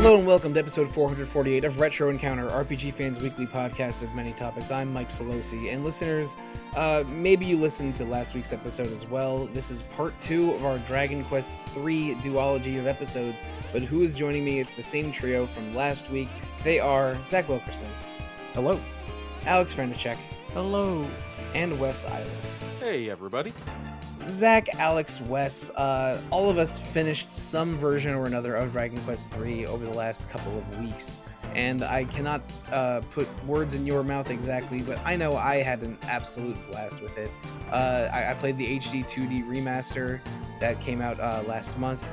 Hello and welcome to episode 448 of Retro Encounter, RPGFan's weekly podcast of many topics. I'm Mike Sollosi, and listeners, maybe you listened to last week's episode as well. This is part 2 of our Dragon Quest III duology of episodes, but who is joining me? It's the same trio from last week. They are Zach Wilkerson. Hello. Aleks Franiczek. Hello. And Wes Illiff. Hey, everybody. Zach, Aleks, Wes, all of us finished some version or another of Dragon Quest III over the last couple of weeks, and I cannot put words in your mouth exactly, but I know I had an absolute blast with it. I played the HD 2D remaster that came out last month.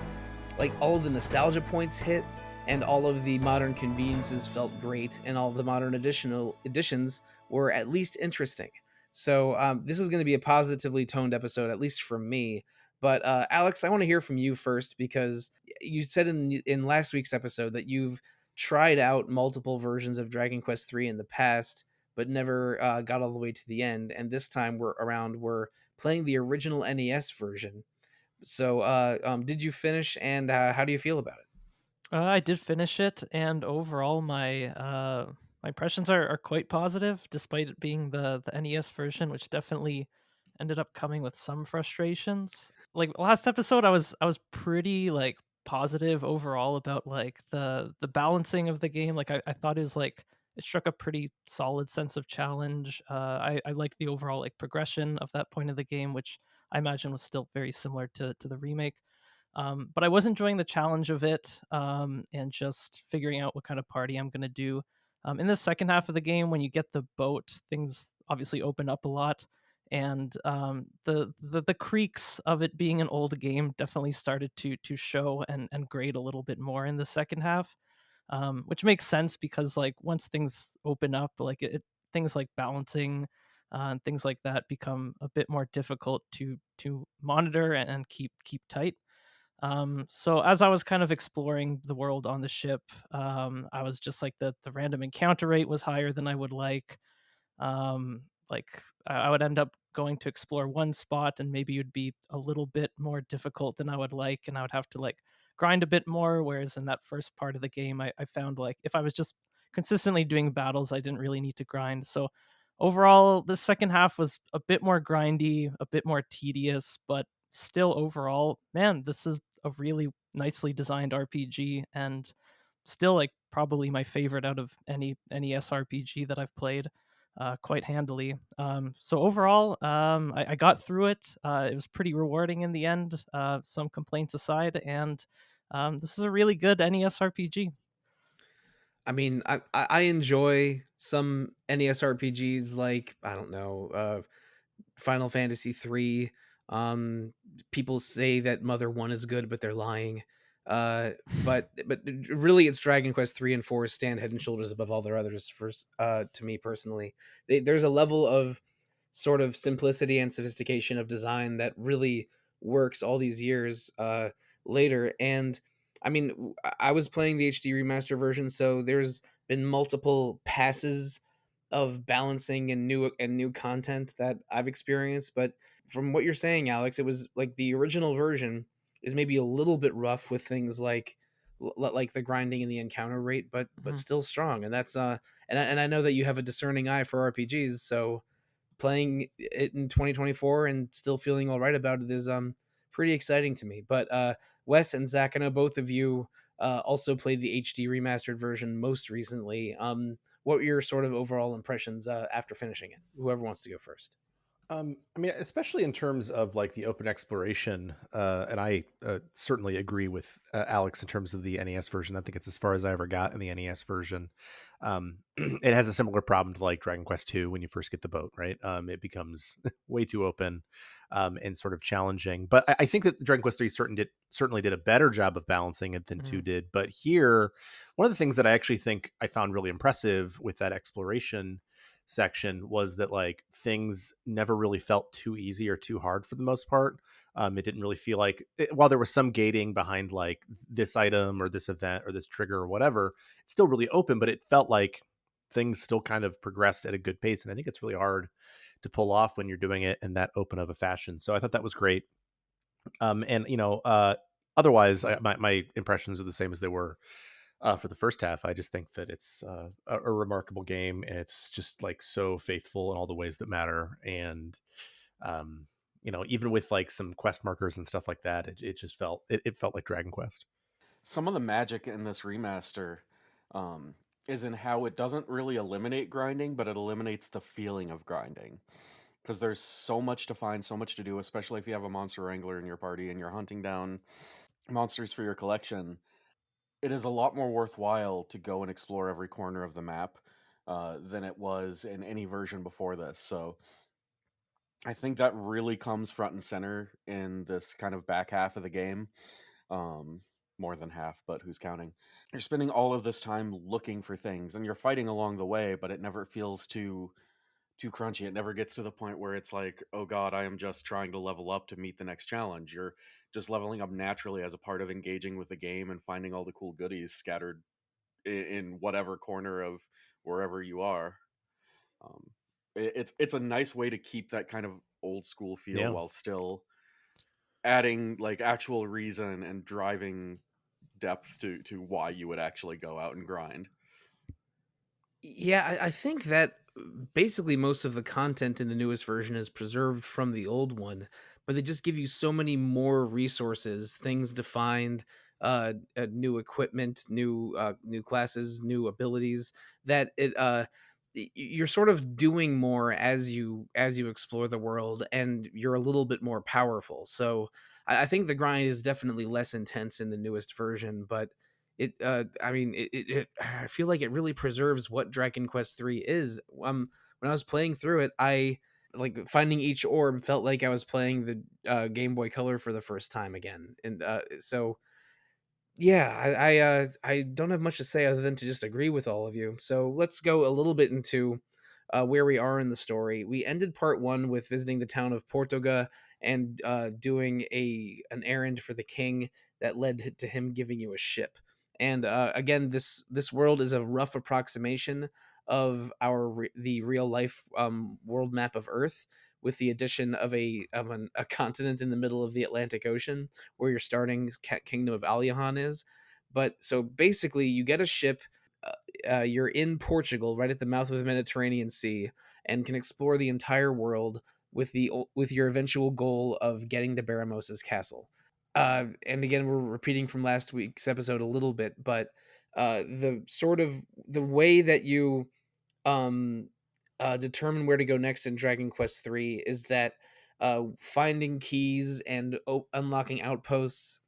Like, all of the nostalgia points hit, and all of the modern conveniences felt great, and all of the modern additions were at least interesting. So this is going to be a positively toned episode, at least from me. But Aleks, I want to hear from you first, because you said in last week's episode that you've tried out multiple versions of Dragon Quest III in the past, but never got all the way to the end. And this time we're playing the original NES version. So did you finish, and how do you feel about it? I did finish it, and overall my impressions are quite positive, despite it being the NES version, which definitely ended up coming with some frustrations. Like last episode, I was pretty like positive overall about like the balancing of the game. Like I thought it struck a pretty solid sense of challenge. I liked the overall like progression of that point of the game, which I imagine was still very similar to the remake. But I was enjoying the challenge of it, and just figuring out what kind of party I'm going to do. In the second half of the game, when you get the boat, things obviously open up a lot, and the creaks of it being an old game definitely started to show and grade a little bit more in the second half, which makes sense because like once things open up, like things like balancing and things like that become a bit more difficult to monitor and keep tight. So as I was kind of exploring the world on the ship, I was just like the random encounter rate was higher than I would like. Like I would end up going to explore one spot and maybe it would be a little bit more difficult than I would like, and I would have to like grind a bit more. Whereas in that first part of the game, I found like if I was just consistently doing battles, I didn't really need to grind. So overall, the second half was a bit more grindy, a bit more tedious, but still overall, man, this is a really nicely designed RPG, and still like probably my favorite out of any NES RPG that I've played, quite handily. So overall, I got through it. It was pretty rewarding in the end, some complaints aside, and this is a really good NES RPG. I mean, I enjoy some NES RPGs, like, I don't know, Final Fantasy III. People say that Mother 1 is good, but they're lying. But really, it's Dragon Quest 3 and 4 stand head and shoulders above all their others. To me personally, there's a level of sort of simplicity and sophistication of design that really works all these years later. And I mean, I was playing the HD remaster version, so there's been multiple passes of balancing and new content that I've experienced. But from what you're saying, Aleks, it was like the original version is maybe a little bit rough with things like the grinding and the encounter rate, but still strong. And that's and I know that you have a discerning eye for RPGs, so playing it in 2024 and still feeling all right about it is pretty exciting to me. But Wes and Zach, I know both of you also played the HD remastered version most recently. What were your sort of overall impressions after finishing it? Whoever wants to go first. I mean, especially in terms of like the open exploration, and I certainly agree with Aleks in terms of the NES version. I think it's as far as I ever got in the NES version. It has a similar problem to like Dragon Quest II when you first get the boat, right? It becomes way too open and sort of challenging. But I think that Dragon Quest III certainly did a better job of balancing it than 2 did. But here, one of the things that I actually think I found really impressive with that exploration section was that like things never really felt too easy or too hard for the most part. It didn't really feel like while there was some gating behind like this item or this event or this trigger or whatever, it's still really open, but it felt like things still kind of progressed at a good pace. And I think it's really hard to pull off when you're doing it in that open of a fashion. So I thought that was great. And otherwise my impressions are the same as they were For the first half, I just think that it's a remarkable game, and it's just like so faithful in all the ways that matter. And um, even with like some quest markers and stuff like that, it just it felt like Dragon Quest. Some of the magic in this remaster um, is in how it doesn't really eliminate grinding, but it eliminates the feeling of grinding. Because there's so much to find, so much to do, especially if you have a monster wrangler in your party and you're hunting down monsters for your collection. It is a lot more worthwhile to go and explore every corner of the map than it was in any version before this. So I think that really comes front and center in this kind of back half of the game. Um, More than half, but who's counting? You're spending all of this time looking for things, and you're fighting along the way, but it never feels too crunchy. It never gets to the point where it's like, oh god, I am just trying to level up to meet the next challenge. You're just leveling up naturally as a part of engaging with the game and finding all the cool goodies scattered in whatever corner of wherever you are. Um, it's a nice way to keep that kind of old school feel Yeah. while still adding like actual reason and driving depth to why you would actually go out and grind. Yeah, I think that basically most of the content in the newest version is preserved from the old one, but they just give you so many more resources, things to find, new equipment, new classes, new abilities that you're sort of doing more as you explore the world, and you're a little bit more powerful. So I think the grind is definitely less intense in the newest version, but I mean I feel like it really preserves what Dragon Quest 3 is. When I was playing through it, I like finding each orb felt like I was playing the Game Boy Color for the first time again. And so yeah, I don't have much to say other than to just agree with all of you. So let's go a little bit into where we are in the story. We ended part one with visiting the town of Portoga and doing an errand for the king that led to him giving you a ship. And again, this world is a rough approximation of the real life world map of Earth, with the addition of a continent in the middle of the Atlantic Ocean where your starting kingdom of Aliahan is. But so basically, you get a ship. You're in Portugal, right at the mouth of the Mediterranean Sea, and can explore the entire world with your eventual goal of getting to Baramos's castle. And again, we're repeating from last week's episode a little bit, but the way that you um determine where to go next in Dragon Quest 3 is that finding keys and unlocking outposts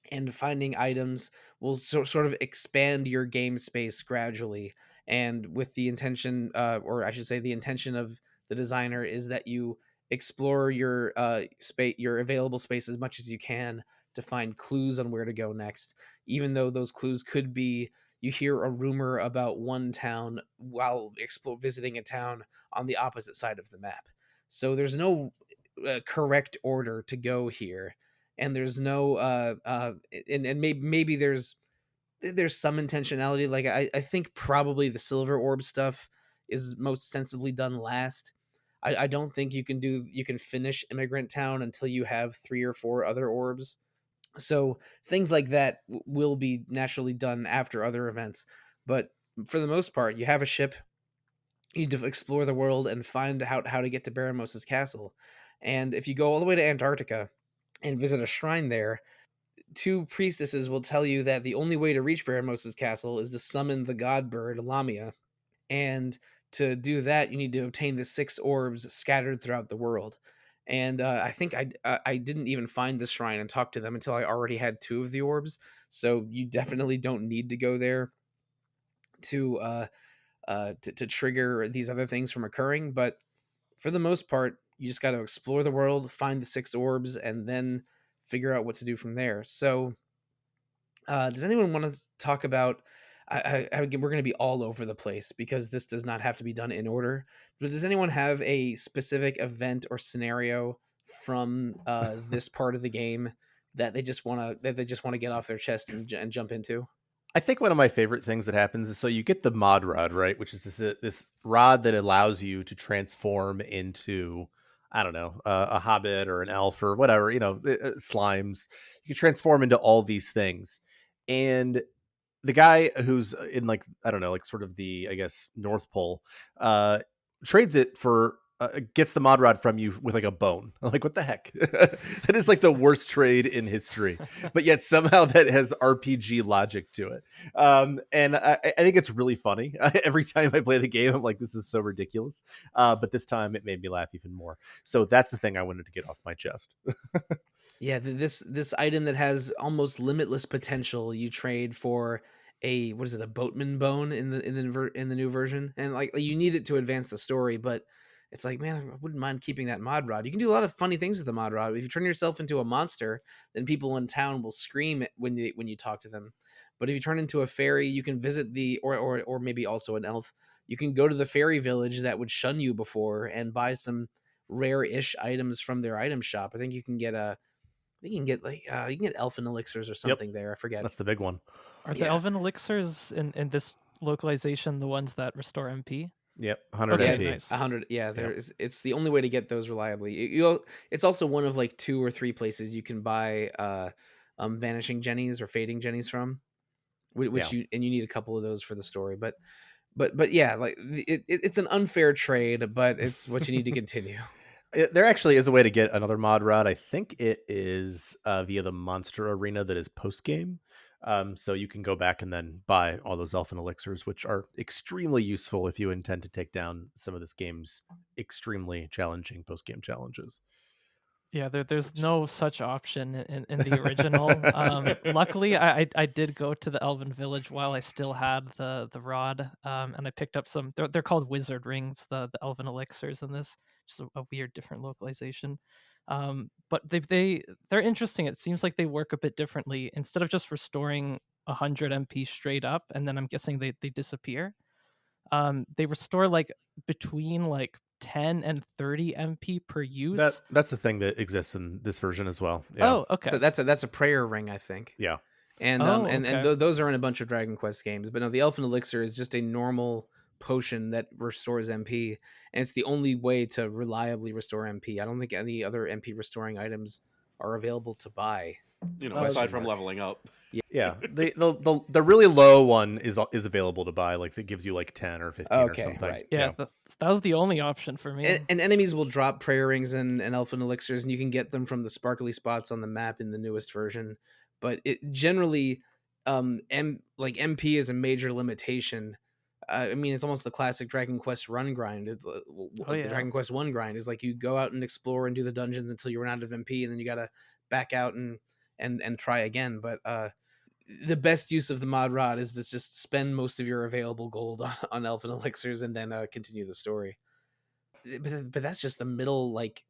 and finding items will sort of expand your game space gradually, and with the intention or I should say the intention of the designer is that you explore your space, your available space, as much as you can to find clues on where to go next, even though those clues could be you hear a rumor about one town while visiting a town on the opposite side of the map. So there's no correct order to go here, and there's no and maybe there's some intentionality. Like I think probably the silver orb stuff is most sensibly done last. I don't think you can finish Immigrant Town until you have 3 or 4 other orbs. So things like that will be naturally done after other events. But for the most part, you have a ship, you need to explore the world and find out how to get to Baramos's castle. And if you go all the way to Antarctica and visit a shrine there, 2 priestesses will tell you that the only way to reach Baramos's castle is to summon the god bird Lamia. And to do that, you need to obtain the 6 orbs scattered throughout the world. And I think I didn't even find the shrine and talk to them until I already had 2 of the orbs. So you definitely don't need to go there to to trigger these other things from occurring. But for the most part, you just got to explore the world, find the 6 orbs, and then figure out what to do from there. So, does anyone want to talk about? We're going to be all over the place because this does not have to be done in order. But does anyone have a specific event or scenario from this part of the game that they just want to get off their chest and jump into? I think one of my favorite things that happens is, so you get the mod rod, right? Which is this rod that allows you to transform into, I don't know, a hobbit or an elf or whatever, slimes. You can transform into all these things. And the guy who's in like, I don't know, like sort of the, I guess, North Pole, trades it for gets the mod rod from you with like a bone. I'm like, what the heck? That is like the worst trade in history, but yet somehow that has RPG logic to it. And I think it's really funny. Every time I play the game, I'm like, this is so ridiculous. But this time it made me laugh even more. So that's the thing I wanted to get off my chest. Yeah, this item that has almost limitless potential, you trade for a, what is it, a boatman bone in the new version, and like you need it to advance the story, but it's like, man, I wouldn't mind keeping that mod rod. You can do a lot of funny things with the mod rod. If you turn yourself into a monster, then people in town will scream when you talk to them. But if you turn into a fairy, you can visit the or maybe also an elf. You can go to the fairy village that would shun you before and buy some rare-ish items from their item shop. I think you can get like you can get elfin elixirs or Yep, something there. I forget. that's the big one. Are the Yeah. elven elixirs in this localization the ones that restore MP? Yep, 100 Okay, MP. nice. 100. Yeah, it's the only way to get those reliably. It's also one of like 2 or 3 places you can buy vanishing jennies or fading jennies from, which Yeah. you need a couple of those for the story. But yeah, like it's an unfair trade, but it's what you need to continue. There actually is a way to get another mod rod. I think it is via the monster arena that is post game. So you can go back and then buy all those elfin elixirs, which are extremely useful if you intend to take down some of this game's extremely challenging post game challenges. Yeah, there's no such option in the original. Luckily, I did go to the Elven Village while I still had the rod, and I picked up some. They're called wizard rings, the Elven elixirs in this, just a weird different localization. But they're interesting. It seems like they work a bit differently. Instead of just restoring 100 MP straight up, and then I'm guessing they disappear. They restore like between like 10 and 30 MP per use. That's the thing that exists in this version as well. Yeah. Oh, okay. So that's a prayer ring, I think. Yeah. And okay. those are in a bunch of Dragon Quest games. But no, the Elfin Elixir is just a normal potion that restores MP, and it's the only way to reliably restore MP. I don't think any other MP restoring items are available to buy. Aside from leveling up. Yeah, the really low one is available to buy. Like that gives you like 10 or 15 Okay, or something. right. Yeah, that was the only option for me. And enemies will drop prayer rings and elfin elixirs, and you can get them from the sparkly spots on the map in the newest version. But it generally, MP is a major limitation. I mean, it's almost the classic Dragon Quest run grind. It's, the Dragon Quest 1 grind is like you go out and explore and do the dungeons until you run out of MP, and then you gotta back out and try again. But the best use of the mod rod is to just spend most of your available gold on elfin elixirs and then continue the story. But that's just the middle, like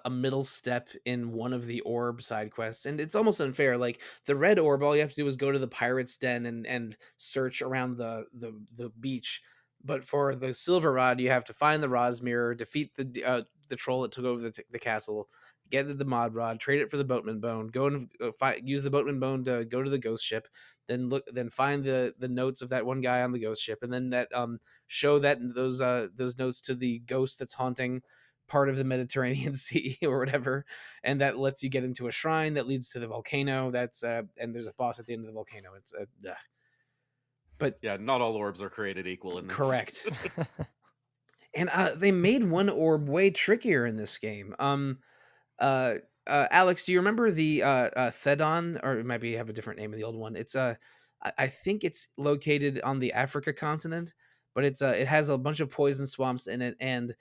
a middle step in one of the orb side quests, and it's almost unfair. Like the red orb, all you have to do is go to the pirate's den and search around the beach. But for the silver rod, you have to find the Rosmere, defeat the troll that took over the castle, get the mod rod, trade it for the boatman bone, go and use the boatman bone to go to the ghost ship, then find the notes of that one guy on the ghost ship, and then that show that those notes to the ghost that's haunting part of the Mediterranean Sea or whatever, and that lets you get into a shrine that leads to the volcano. That's and there's a boss at the end of the volcano. It's but yeah, not all orbs are created equal in this. Correct. And they made one orb way trickier in this game. Aleks, do you remember the Thedon, or it might be have a different name in the old one? It's I think it's located on the Africa continent, but it's it has a bunch of poison swamps in it, and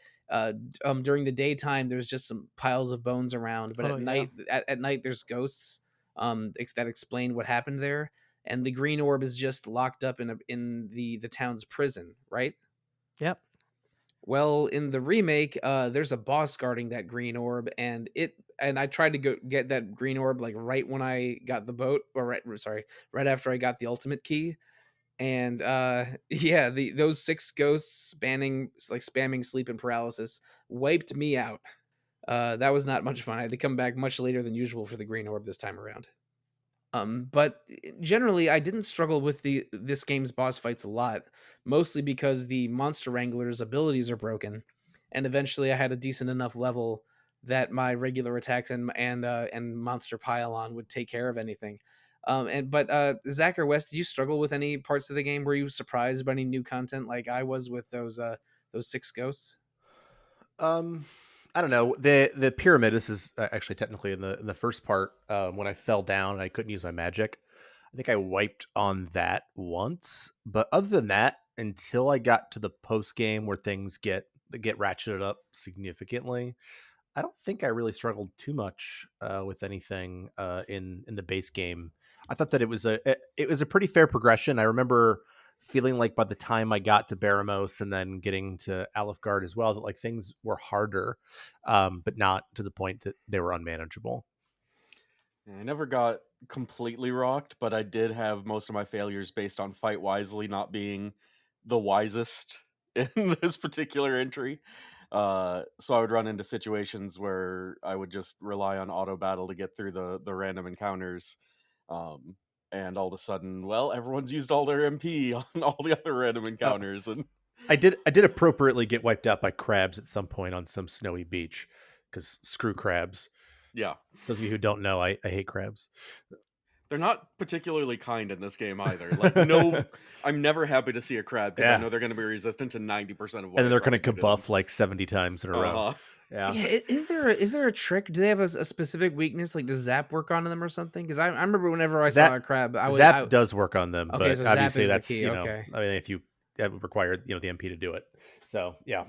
during the daytime there's just some piles of bones around, but at night there's ghosts that explain what happened there, and the green orb is just locked up in the town's prison, right? Yep. Well, in the remake, there's a boss guarding that green orb, and I tried to go get that green orb like right when I got the boat, or right after I got the ultimate key, and yeah, those 6 ghosts spamming sleep and paralysis wiped me out. That was not much fun. I had to come back much later than usual for the green orb this time around. But generally, I didn't struggle with this game's boss fights a lot, mostly because the monster wrangler's abilities are broken, and eventually I had a decent enough level that my regular attacks and monster pile on would take care of anything. But Zach or Wes, did you struggle with any parts of the game? Were you surprised by any new content like I was with those 6 ghosts? I don't know. The pyramid. This is actually technically in the first part. When I fell down and I couldn't use my magic, I think I wiped on that once. But other than that, until I got to the post game where things get ratcheted up significantly, I don't think I really struggled too much with anything in the base game. I thought that it was a pretty fair progression. I remember feeling like by the time I got to Baramos and then getting to Alefgard as well, that like things were harder, but not to the point that they were unmanageable. I never got completely rocked, but I did have most of my failures based on fight wisely not being the wisest in this particular entry. So I would run into situations where I would just rely on auto battle to get through the random encounters. And all of a sudden, well, everyone's used all their MP on all the other random encounters. And I did appropriately get wiped out by crabs at some point on some snowy beach, because screw crabs. yeah, Those of you who don't know, I hate crabs. they're not particularly kind in this game either. Like, no, I'm never happy to see a crab because I Yeah. know they're going to be resistant to 90% of what. And then I they're try going to do to them. kabuff like 70 times in a row. Yeah. Yeah, is there a trick? Do they have a specific weakness? Like, does Zap work on them or something? Because I remember whenever I saw a crab, Zap does work on them, Okay, but so Zap obviously is the that's key, you know, okay. I mean, if you that would require the MP to do it. So yeah.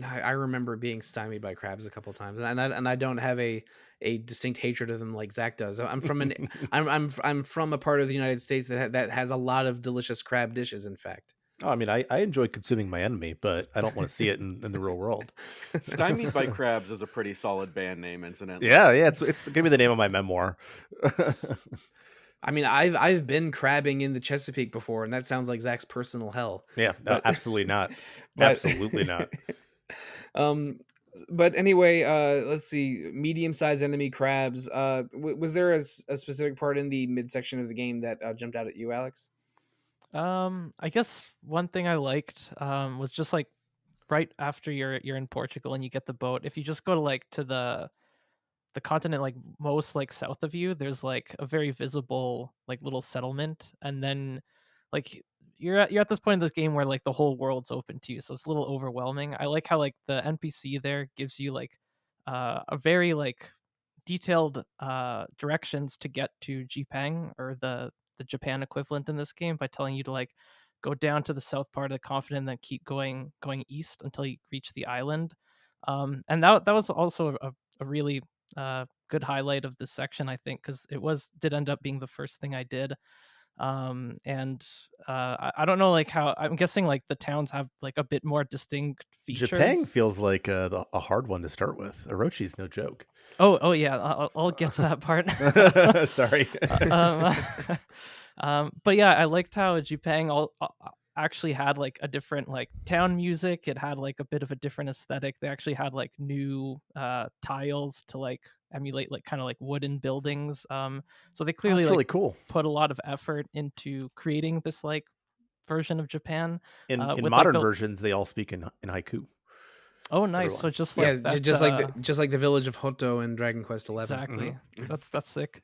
I remember being stymied by crabs a couple times, and I don't have a distinct hatred of them like Zach does. I'm from an I'm from a part of the United States that has a lot of delicious crab dishes. In fact, Oh, I mean, I enjoy consuming my enemy, but I don't want to see it in the real world. Stymied by Crabs is a pretty solid band name, incidentally. Yeah, it's gonna be the name of my memoir. I mean, I've been crabbing in the Chesapeake before, and that sounds like Zach's personal hell. Yeah, But- absolutely not. but- Absolutely not. But anyway, let's see. Medium-sized enemy crabs. Was there a specific part in the midsection of the game that jumped out at you, Alex? I guess one thing I liked was just like right after you're in Portugal and you get the boat. If you just go to like to the continent like most like south of you, there's like a very visible like little settlement, and then like you're at this point in this game where like the whole world's open to you, so it's a little overwhelming. I like how like the NPC there gives you like a very like detailed directions to get to Jipang, or the Japan equivalent in this game, by telling you to like go down to the south part of the continent and then keep going east until you reach the island. And that was also a really good highlight of this section, I think, because it did end up being the first thing I did. And I don't know, like how I'm guessing like the towns have like a bit more distinct features. Japan feels like a hard one to start with. Orochi's no joke. Oh yeah, I'll get to that part. Sorry. But yeah, I liked how Jipang actually had like a different like town music. It had like a bit of a different aesthetic. They actually had like new tiles to like emulate like kind of like wooden buildings. So they clearly That's like really cool. put a lot of effort into creating this like version of Japan. In with, modern like, versions, they all speak in haiku. Oh, nice! everyone. So just like Yeah, that, just like the village of Hoto in Dragon Quest XI. exactly. That's sick.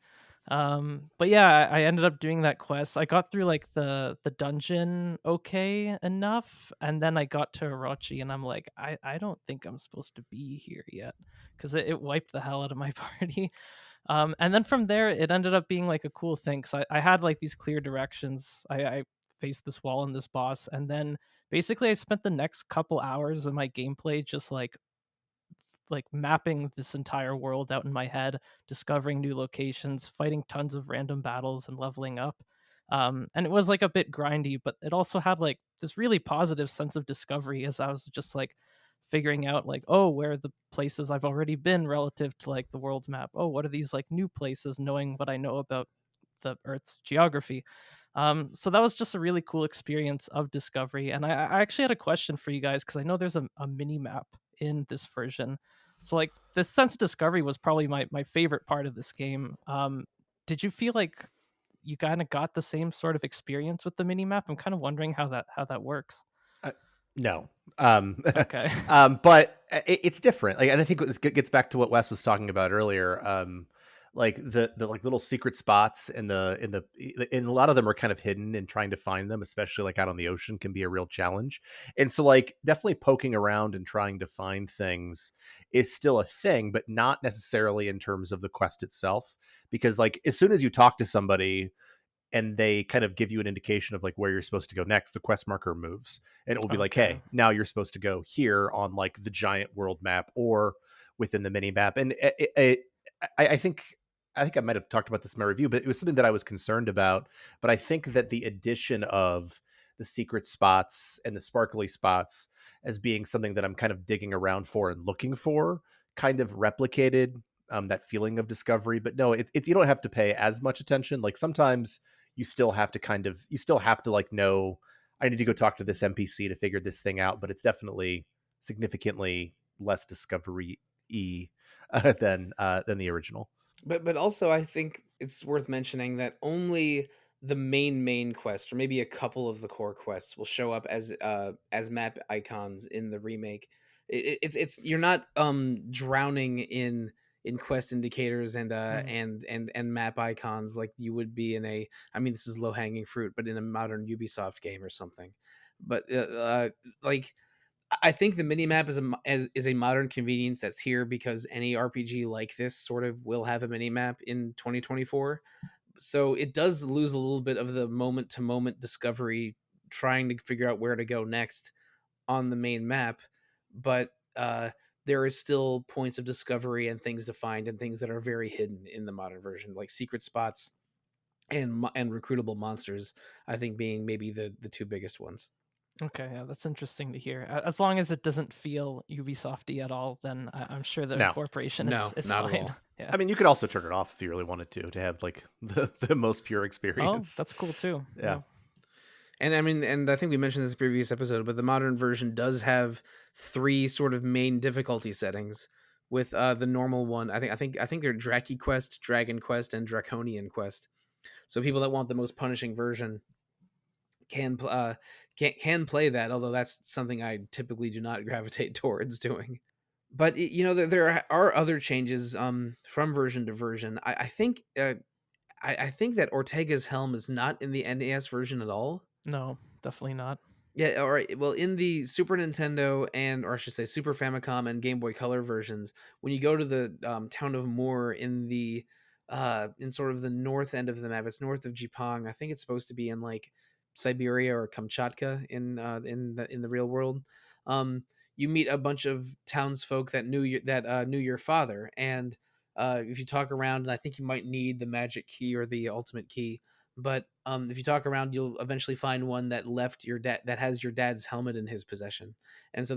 But yeah, I ended up doing that quest. I got through like the dungeon okay enough, and then I got to Orochi, and I'm like, I don't think I'm supposed to be here yet, because it wiped the hell out of my party. And then from there, it ended up being like a cool thing, because I had like these clear directions. I faced this wall and this boss, and then basically I spent the next couple hours of my gameplay just like mapping this entire world out in my head, discovering new locations, fighting tons of random battles, and leveling up. And it was like a bit grindy, but it also had like this really positive sense of discovery, as I was just like figuring out like, oh, where are the places I've already been relative to like the world's map? Oh, what are these like new places, knowing what I know about the Earth's geography. So that was just a really cool experience of discovery. And I actually had a question for you guys, because I know there's a mini map in this version. So like this sense of discovery was probably my favorite part of this game. Did you feel like you kind of got the same sort of experience with the mini map? I'm kind of wondering how that works. No. Okay. But it's different. Like, and I think it gets back to what Wes was talking about earlier. like the like little secret spots and a lot of them are kind of hidden, and trying to find them, especially like out on the ocean, can be a real challenge. And so like definitely poking around and trying to find things is still a thing, but not necessarily in terms of the quest itself, because like as soon as you talk to somebody and they kind of give you an indication of like where you're supposed to go next, the quest marker moves and it will be like, Okay. hey, now you're supposed to go here on like the giant world map or within the mini map. And I think I might have talked about this in my review, but it was something that I was concerned about. But I think that the addition of the secret spots and the sparkly spots as being something that I'm kind of digging around for and looking for kind of replicated that feeling of discovery. But no, you don't have to pay as much attention. Like sometimes you still have to like know, I need to go talk to this NPC to figure this thing out, but it's definitely significantly less discovery than the original. But also I think it's worth mentioning that only the main quest, or maybe a couple of the core quests, will show up as map icons in the remake. It's you're not drowning in quest indicators and and map icons like you would be in a, I mean, this is low hanging fruit, but in a modern Ubisoft game or something. But like I think the minimap is a modern convenience that's here because any RPG like this sort of will have a minimap in 2024. So it does lose a little bit of the moment to moment discovery, trying to figure out where to go next on the main map, but there is still points of discovery and things to find and things that are very hidden in the modern version, like secret spots and recruitable monsters. I think being maybe the two biggest ones. Okay, yeah, that's interesting to hear. As long as it doesn't feel Ubisofty at all, then I'm sure the No, incorporation No, is not at fine. all. Yeah. I mean, you could also turn it off if you really wanted to have like the most pure Oh, experience. that's cool too. Yeah. And I mean, and I think we mentioned this in the previous episode, but the modern version does have three sort of main difficulty settings. With the normal one, I think they're Draki Quest, Dragon Quest, and Draconian Quest. So people that want the most punishing version can can play that. Although that's something I typically do not gravitate towards doing. But you know, there are other changes from version to version. I think that Ortega's helm is not in the NES version at all. No, definitely not. Yeah, all right. Well, in the Super Nintendo or I should say Super Famicom and Game Boy Color versions, when you go to the town of Moor in the in sort of the north end of the map, it's north of Jipang. I think it's supposed to be in like Siberia or Kamchatka in the real world. You meet a bunch of townsfolk that knew your father, and if you talk around, and I think you might need the magic key or the ultimate key, but if you talk around, you'll eventually find one that left your dad, that has your dad's helmet in his possession, and so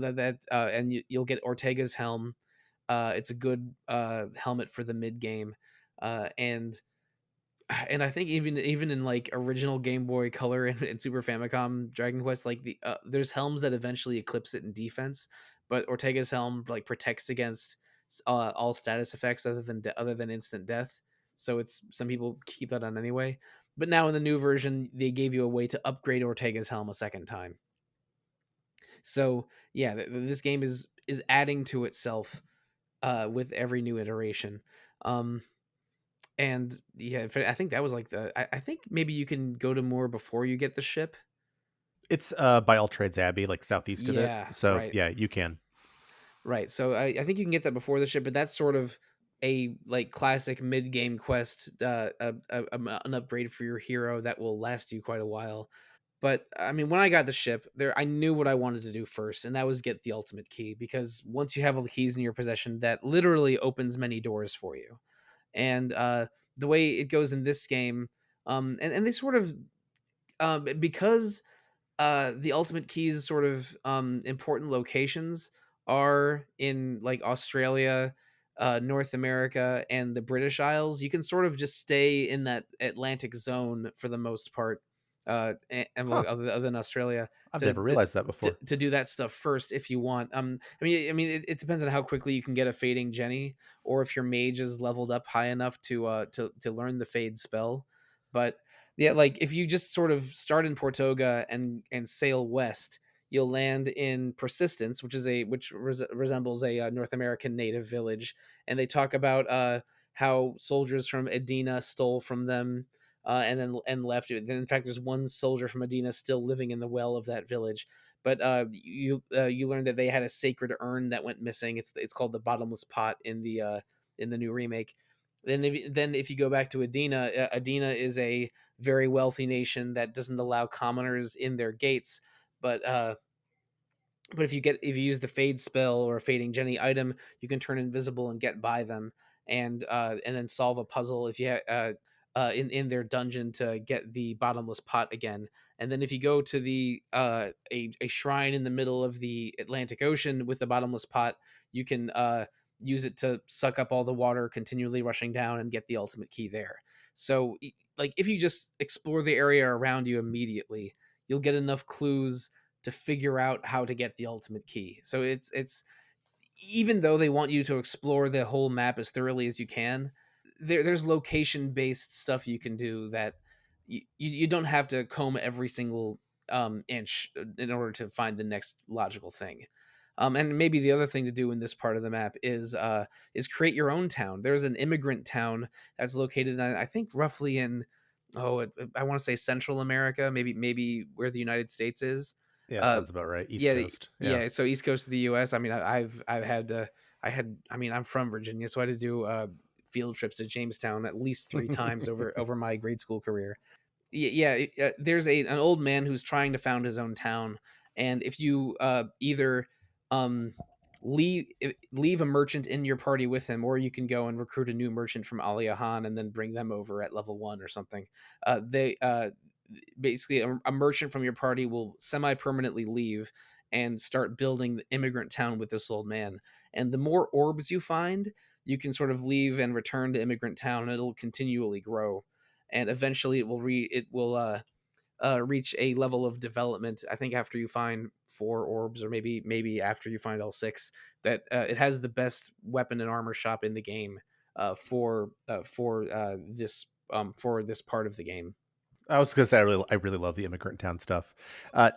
you'll get Ortega's helm. It's a good helmet for the mid game, and I think even in like original Game Boy Color and Super Famicom Dragon Quest, like there's helms that eventually eclipse it in defense, but Ortega's helm like protects against all status effects other than instant death. So it's, some people keep that on anyway. But now in the new version, they gave you a way to upgrade Ortega's helm a second time. So yeah, this game is adding to itself with every new iteration. Um, and yeah, I think that was like I think maybe you can go to more before you get the ship. It's by All Trades Abbey, like southeast of it. Yeah, So right. yeah, you can. Right. So I think you can get that before the ship, but that's sort of a like classic mid game quest, an upgrade for your hero that will last you quite a while. But I mean, when I got the ship there, I knew what I wanted to do first, and that was get the ultimate key, because once you have all the keys in your possession, that literally opens many doors for you. And the way it goes in this game, and they sort of because the ultimate keys sort of important locations are in like Australia, North America, and the British Isles. You can sort of just stay in that Atlantic zone for the most part, Huh. other than Australia, I've to never realized that before. to do that stuff first if you want. I mean, it depends on how quickly you can get a fading Jenny, or if your mage is leveled up high enough to learn the fade spell. But yeah, like if you just sort of start in Portoga and sail west, you'll land in Persistence, which resembles a North American native village, and they talk about how soldiers from Edina stole from them, and left. In fact, there's one soldier from Edina still living in the well of that village. But you learn that they had a sacred urn that went missing. It's called the bottomless pot in the new remake. Then if you go back to Edina, Edina is a very wealthy nation that doesn't allow commoners in their gates. But if you use the fade spell or a fading Jenny item, you can turn invisible and get by them, and then solve a puzzle if you in their dungeon to get the bottomless pot again. And then if you go to the a shrine in the middle of the Atlantic Ocean with the bottomless pot, you can use it to suck up all the water continually rushing down and get the ultimate key there. So like if you just explore the area around you immediately, you'll get enough clues to figure out how to get the ultimate key. So it's even though they want you to explore the whole map as thoroughly as you can, there's location based stuff you can do that you don't have to comb every single inch in order to find the next logical thing. And maybe the other thing to do in this part of the map is create your own town. There's an immigrant town that's located, I think, roughly in I want to say Central America, maybe where the United States is. Yeah, that sounds about right. East Coast. Yeah. So East Coast of the U.S. I mean, I'm from Virginia, so I had to do field trips to Jamestown at least 3 times over my grade school career. There's an old man who's trying to found his own town, and if you either leave a merchant in your party with him, or you can go and recruit a new merchant from Aliahan and then bring them over at level 1 or something. They basically a merchant from your party will semi-permanently leave and start building the immigrant town with this old man. And the more orbs you find, you can sort of leave and return to immigrant town, and it'll continually grow. And eventually it will reach a level of development. I think after you find 4 orbs, or maybe after you find all 6, that it has the best weapon and armor shop in the game for this part of the game. I was gonna say I really love the immigrant town stuff,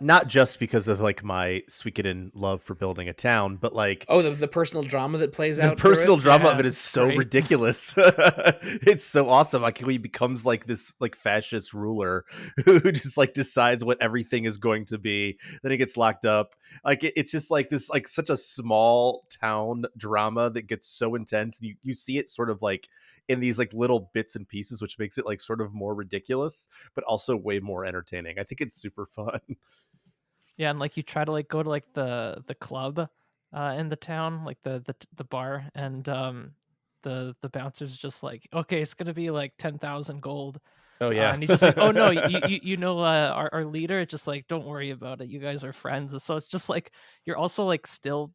not just because of like my Suikoden love for building a town, but like the personal drama that plays out. The personal drama of it is it's so great. ridiculous. It's so awesome. Like he becomes like this like fascist ruler who just like decides what everything is going to be. Then he gets locked up. Like it's just like this like such a small town drama that gets so intense. And you see it sort of like in these like little bits and pieces, which makes it like sort of more ridiculous, but also way more entertaining. I think it's super fun. Yeah, and like you try to like go to like the club in the town, like the bar, and the bouncer's just like, okay, it's gonna be like 10,000 gold. Oh yeah, and he's just like, oh no, you know our leader. It's just like, don't worry about it. You guys are friends. So it's just like you're also like still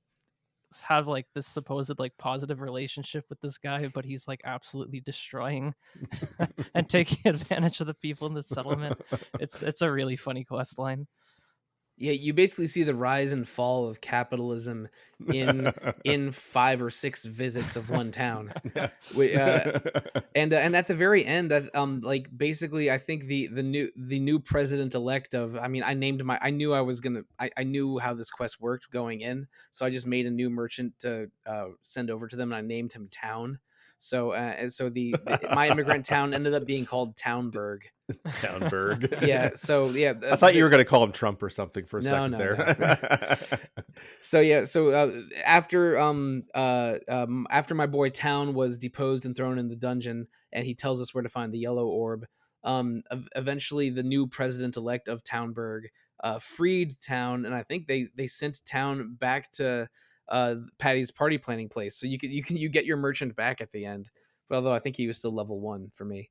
have like this supposed like positive relationship with this guy, but he's like absolutely destroying and taking advantage of the people in the settlement. It's a really funny quest line. Yeah, you basically see the rise and fall of capitalism in 5 or 6 visits of one town. And at the very end, like basically, I think the new president elect of, I mean, I knew I knew how this quest worked going in, so I just made a new merchant to send over to them, and I named him Town. So my immigrant town ended up being called Townburg. Townburg. Yeah. So yeah, I thought you were going to call him Trump or something for a second there. No. So yeah. So after my boy Town was deposed and thrown in the dungeon, and he tells us where to find the yellow orb. Eventually, the new president elect of Townburg freed Town, and I think they sent Town back to Patty's party planning place. So you get your merchant back at the end. But although I think he was still level 1 for me.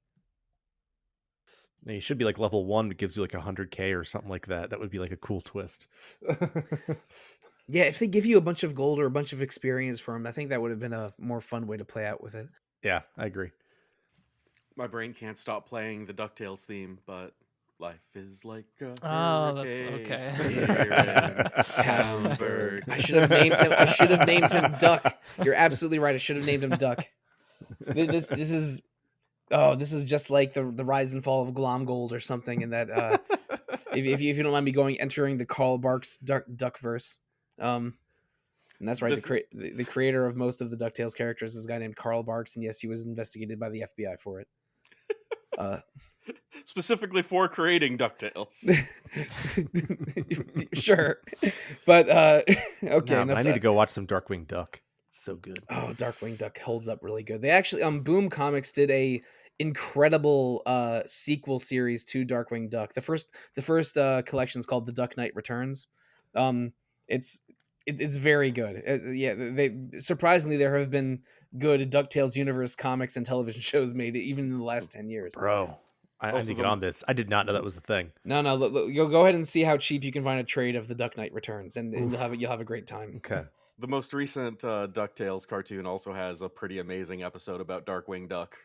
You should be like level 1, it gives you like 100k or something like that. That would be like a cool twist. Yeah, if they give you a bunch of gold or a bunch of experience for him, I think that would have been a more fun way to play out with it. Yeah, I agree. My brain can't stop playing the DuckTales theme, but life is like a hurricane. That's okay. Townburg. I should have named him Duck. You're absolutely right. I should have named him Duck. This is just like the rise and fall of Glomgold or something. In that, if you don't mind me entering the Karl Barks Duck verse. And that's right. This The creator of most of the DuckTales characters is a guy named Carl Barks, and yes, he was investigated by the FBI for it. specifically for creating DuckTales. Sure, but okay. No, but enough I need to go watch some Darkwing Duck. It's so good. Oh, Darkwing Duck holds up really good. They actually Boom Comics did a incredible sequel series to Darkwing Duck. The first collection is called The Duck Knight Returns. It's very good. Yeah, they surprisingly there have been good DuckTales universe comics and television shows made even in the last 10 years. Bro, I need to get on this. I did not know that was the thing. No, look, you'll go ahead and see how cheap you can find a trade of The Duck Knight Returns, and you'll have a great time. Okay. The most recent DuckTales cartoon also has a pretty amazing episode about Darkwing Duck,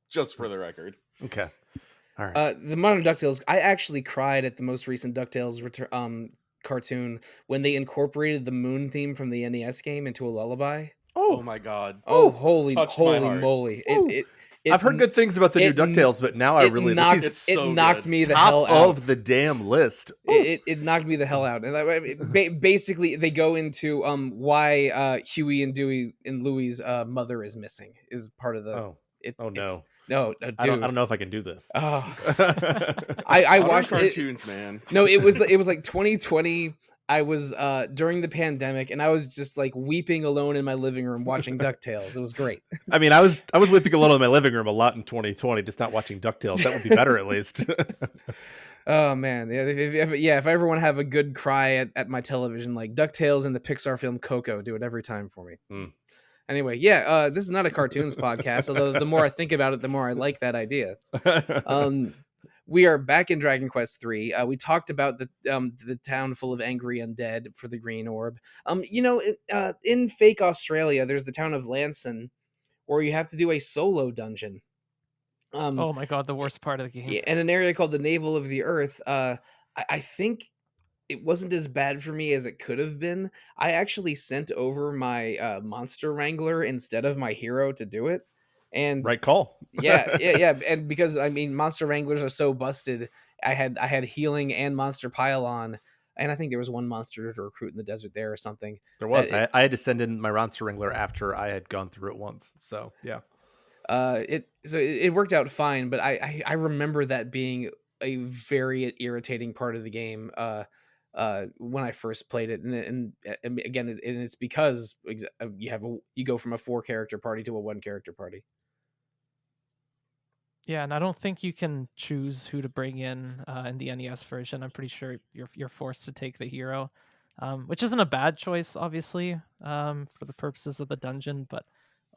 just for the record. Okay. All right. The modern DuckTales, I actually cried at the most recent DuckTales cartoon when they incorporated the moon theme from the NES game into a lullaby. Oh my god. Oh, holy touched my heart. moly. I've heard good things about the new DuckTales, but now I really knocked, this is it knocked me the top hell out of the damn list. It knocked me the hell out. And basically they go into why Huey and Dewey and Louie's mother is missing is part of the No, dude. I don't know if I can do this. Oh. I watched cartoons, man. No, it was like 2020. I was during the pandemic, and I was just like weeping alone in my living room watching DuckTales. It was great. I mean, I was weeping alone in my living room a lot in 2020, just not watching DuckTales. That would be better at least. Oh man, yeah. If I ever want to have a good cry at my television, like DuckTales and the Pixar film Coco do it every time for me. Mm. Anyway, this is not a cartoons podcast. Although the more I think about it, the more I like that idea. We are back in Dragon Quest III. We talked about the town full of angry undead for the Green Orb. In fake Australia, there's the town of Lanson, where you have to do a solo dungeon. Oh my god, the worst part of the game. In an area called the Navel of the Earth. I think it wasn't as bad for me as it could have been. I actually sent over my monster wrangler instead of my hero to do it. And right call. yeah. And because I mean, monster wranglers are so busted, I had healing and monster pile-on, and I think there was one monster to recruit in the desert there or something. There was. I had to send in my monster wrangler after I had gone through it once. So yeah. It worked out fine, but I remember that being a very irritating part of the game when I first played it, and again, it's because you go from a 4-character party to a 1-character party. Yeah, and I don't think you can choose who to bring in the NES version. I'm pretty sure you're forced to take the hero, which isn't a bad choice, obviously, for the purposes of the dungeon. But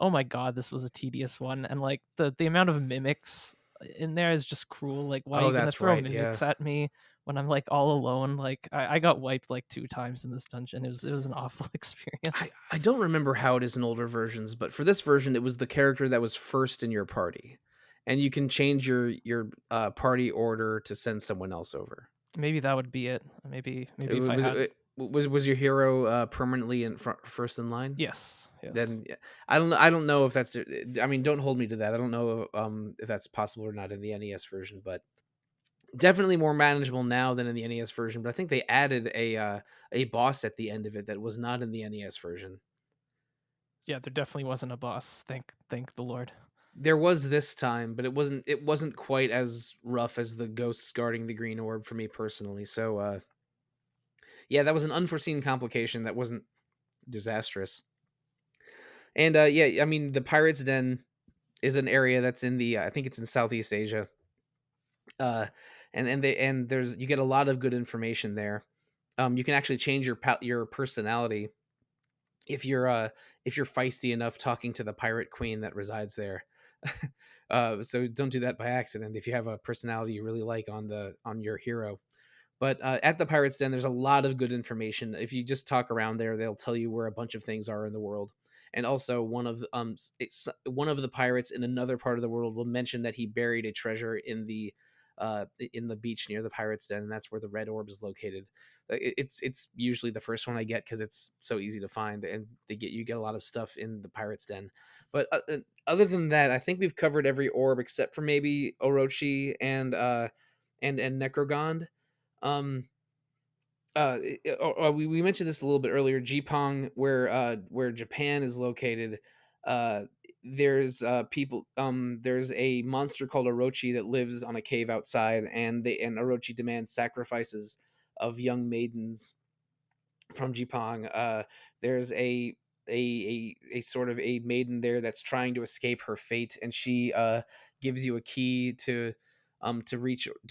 oh my god, this was a tedious one, and like the amount of mimics in there is just cruel. Like, why are you gonna throw mimics at me when I'm like all alone? Like, I got wiped like 2 times in this dungeon. It was an awful experience. I don't remember how it is in older versions, but for this version, it was the character that was first in your party. And you can change your party order to send someone else over. Maybe that would be it. Maybe was your hero permanently in first in line? Yes. Then I don't know if that's. I mean, don't hold me to that. I don't know if that's possible or not in the NES version, but definitely more manageable now than in the NES version. But I think they added a boss at the end of it that was not in the NES version. Yeah, there definitely wasn't a boss. Thank the Lord. There was this time, but it wasn't quite as rough as the ghosts guarding the Green Orb for me personally. So, that was an unforeseen complication that wasn't disastrous. And I mean, the Pirates' Den is an area that's in I think it's in Southeast Asia. And you get a lot of good information there. You can actually change your personality if you're feisty enough talking to the pirate queen that resides there. So don't do that by accident if you have a personality you really like on your hero. But at the Pirates' Den, there's a lot of good information. If you just talk around there, they'll tell you where a bunch of things are in the world. And also one of the pirates in another part of the world will mention that he buried a treasure in the beach near the Pirates' Den, and that's where the red orb is located. It's usually the first one I get because it's so easy to find, and you get a lot of stuff in the Pirates' Den. But other than that, I think we've covered every orb except for maybe Orochi and Necrogond. we mentioned this a little bit earlier. Jipong, where Japan is located, uh, there's there's a monster called Orochi that lives on a cave outside, and Orochi demands sacrifices of young maidens from Jipong. There's a sort of a maiden there that's trying to escape her fate, and she gives you a key to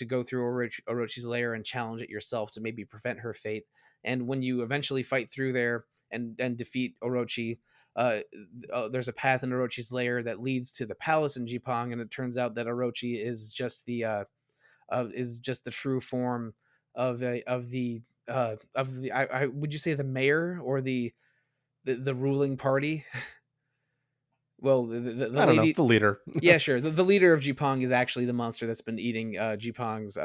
go through Orochi's lair and challenge it yourself to maybe prevent her fate. And when you eventually fight through there and defeat Orochi, there's a path in Orochi's lair that leads to the palace in Jipong, and it turns out that Orochi is just the true form of I would you say the mayor or the ruling party? Well, the I don't know, lady. the leader. Yeah, sure. The leader of Jipong is actually the monster that's been eating Jipong's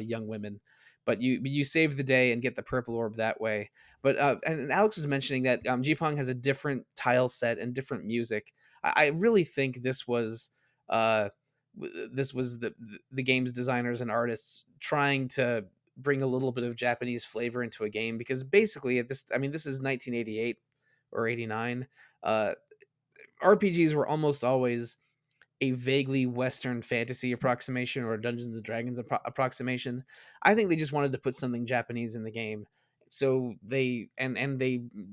young women. But you save the day and get the purple orb that way. But and Alex was mentioning that Jipong has a different tile set and different music. I really think this was the game's designers and artists trying to bring a little bit of Japanese flavor into a game, because basically at this, I mean, this is 1988 or 89. RPGs were almost always a vaguely Western fantasy approximation or a Dungeons and Dragons approximation. I think they just wanted to put something Japanese in the game, so they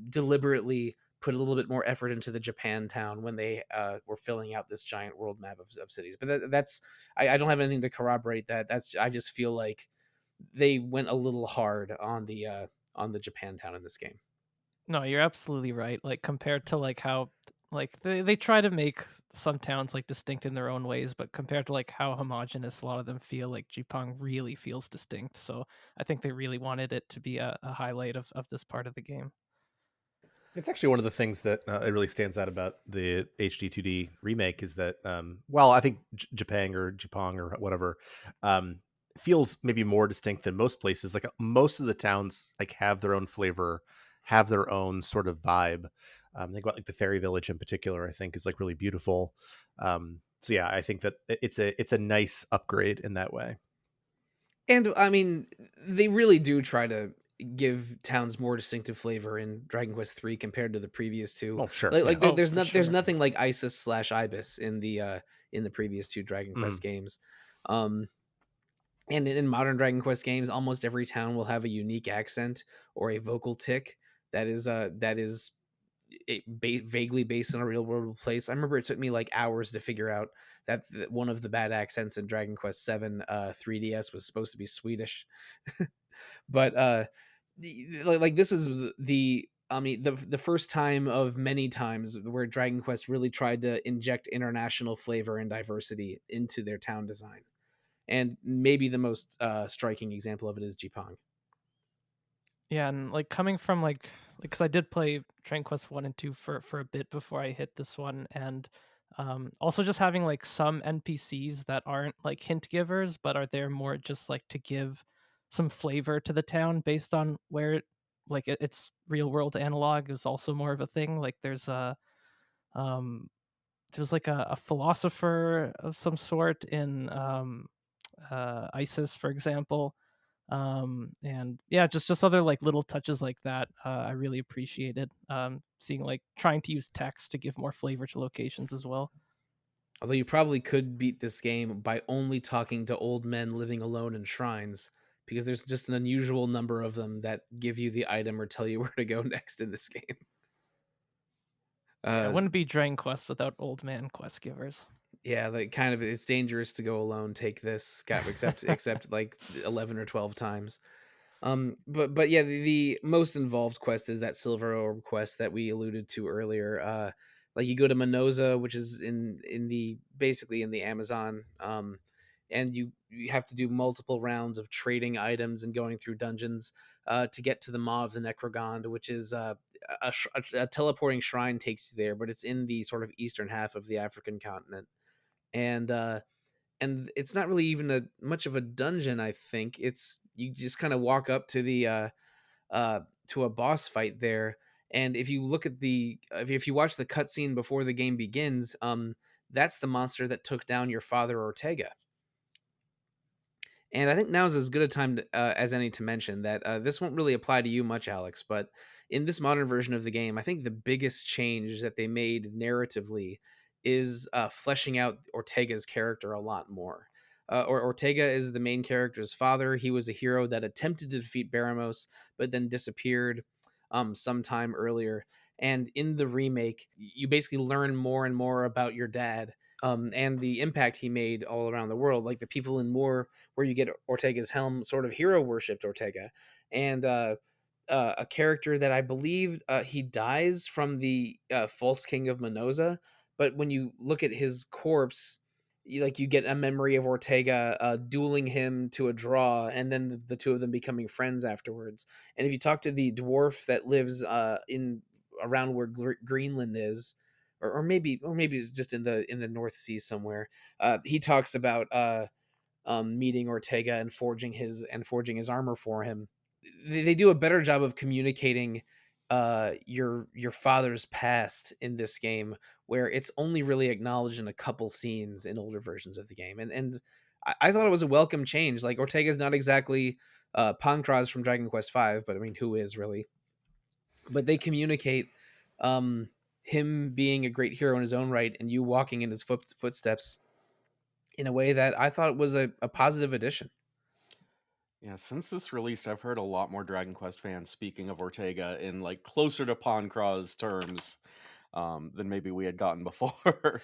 deliberately put a little bit more effort into the Japan town when they were filling out this giant world map of cities. But that's I don't have anything to corroborate that. I just feel like they went a little hard on the Japan town in this game. No, you're absolutely right. Like compared to like how like they try to make some towns like distinct in their own ways, but compared to like how homogenous a lot of them feel, like Jipang really feels distinct. So I think they really wanted it to be a highlight of this part of the game. It's actually one of the things that it really stands out about the HD2D remake is that, while I think Japan or Jipong or whatever feels maybe more distinct than most places, like most of the towns like have their own flavor, have their own sort of vibe. Think about like the fairy village in particular. I think is like really beautiful. So yeah, I think that it's a nice upgrade in that way. And I mean, they really do try to give towns more distinctive flavor in Dragon Quest 3 compared to the previous two. Oh sure, Like, yeah. like there- Oh, there's for not there's sure. nothing like Isis/Ibis in the previous two Dragon Mhm. Quest games. Um, and in modern Dragon Quest games, almost every town will have a unique accent or a vocal tick that is vaguely based on a real world place. I remember it took me like hours to figure out that one of the bad accents in Dragon Quest 7 3DS was supposed to be Swedish. But like this is the I mean the first time of many times where Dragon Quest really tried to inject international flavor and diversity into their town design. And maybe the most striking example of it is Jipang. Yeah, and like coming from like because I did play Dragon Quest 1 and 2 for a bit before I hit this one, and also just having like some NPCs that aren't like hint givers but are there more just like to give some flavor to the town based on where like its real world analog is also more of a thing. Like um there's like a philosopher of some sort in Isis, for example, and yeah, just other like little touches like that. I really appreciated seeing like trying to use text to give more flavor to locations as well. Although you probably could beat this game by only talking to old men living alone in shrines, because there's just an unusual number of them that give you the item or tell you where to go next in this game. Yeah, it Uh, wouldn't be Dragon Quest without old man quest givers. yeah, like kind of it's dangerous to go alone. Take this, except like 11 or 12 times. But yeah, the most involved quest is that silver orb quest that we alluded to earlier. Like you go to Minoza, which is in the basically in the Amazon, and you have to do multiple rounds of trading items and going through dungeons to get to the Maw of the Necrogond, which is a teleporting shrine takes you there, but it's in the sort of eastern half of the African continent, and it's not really even a much of a dungeon. I think it's you just kind of walk up to the to a boss fight there, and if you look at the if you watch the cutscene before the game begins, that's the monster that took down your father Ortega. And I think now is as good a time as any to mention that this won't really apply to you much, Alex, but in this modern version of the game, I think the biggest change that they made narratively is fleshing out Ortega's character a lot more. Ortega is the main character's father. He was a hero that attempted to defeat Baramos, but then disappeared sometime earlier. And in the remake, you basically learn more and more about your dad and the impact he made all around the world. Like the people in Moore, where you get Ortega's helm, sort of hero worshipped Ortega. And a character that I believe he dies from the false king of Menoza. But when you look at his corpse, you get a memory of Ortega dueling him to a draw, and then the two of them becoming friends afterwards. And if you talk to the dwarf that lives in around where Greenland is, or maybe it's just in the North Sea somewhere, he talks about meeting Ortega and forging his armor for him. They do a better job of communicating your father's past in this game, where it's only really acknowledged in a couple scenes in older versions of the game. And I thought it was a welcome change. Like Ortega's not exactly Pankraz from Dragon Quest V, but I mean, who is really? But they communicate him being a great hero in his own right, and you walking in his footsteps in a way that I thought was a positive addition. Yeah, since this released, I've heard a lot more Dragon Quest fans speaking of Ortega in like closer to Pankraz terms than maybe we had gotten before.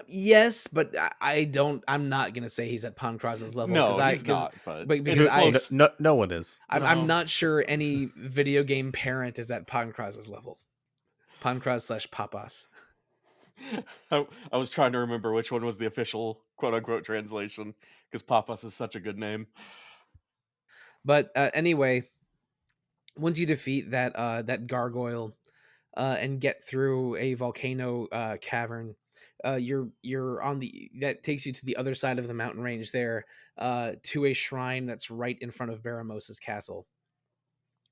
Yes, but I'm not gonna say he's at Pankraz's level No, he's not. But because it's close. No one is. I'm not sure any video game parent is at Pankraz's level. Pankraz / Papas. I was trying to remember which one was the official quote unquote translation because Papas is such a good name. But anyway, once you defeat that gargoyle and get through a volcano cavern, you're on that takes you to the other side of the mountain range there, to a shrine that's right in front of Baramos's castle.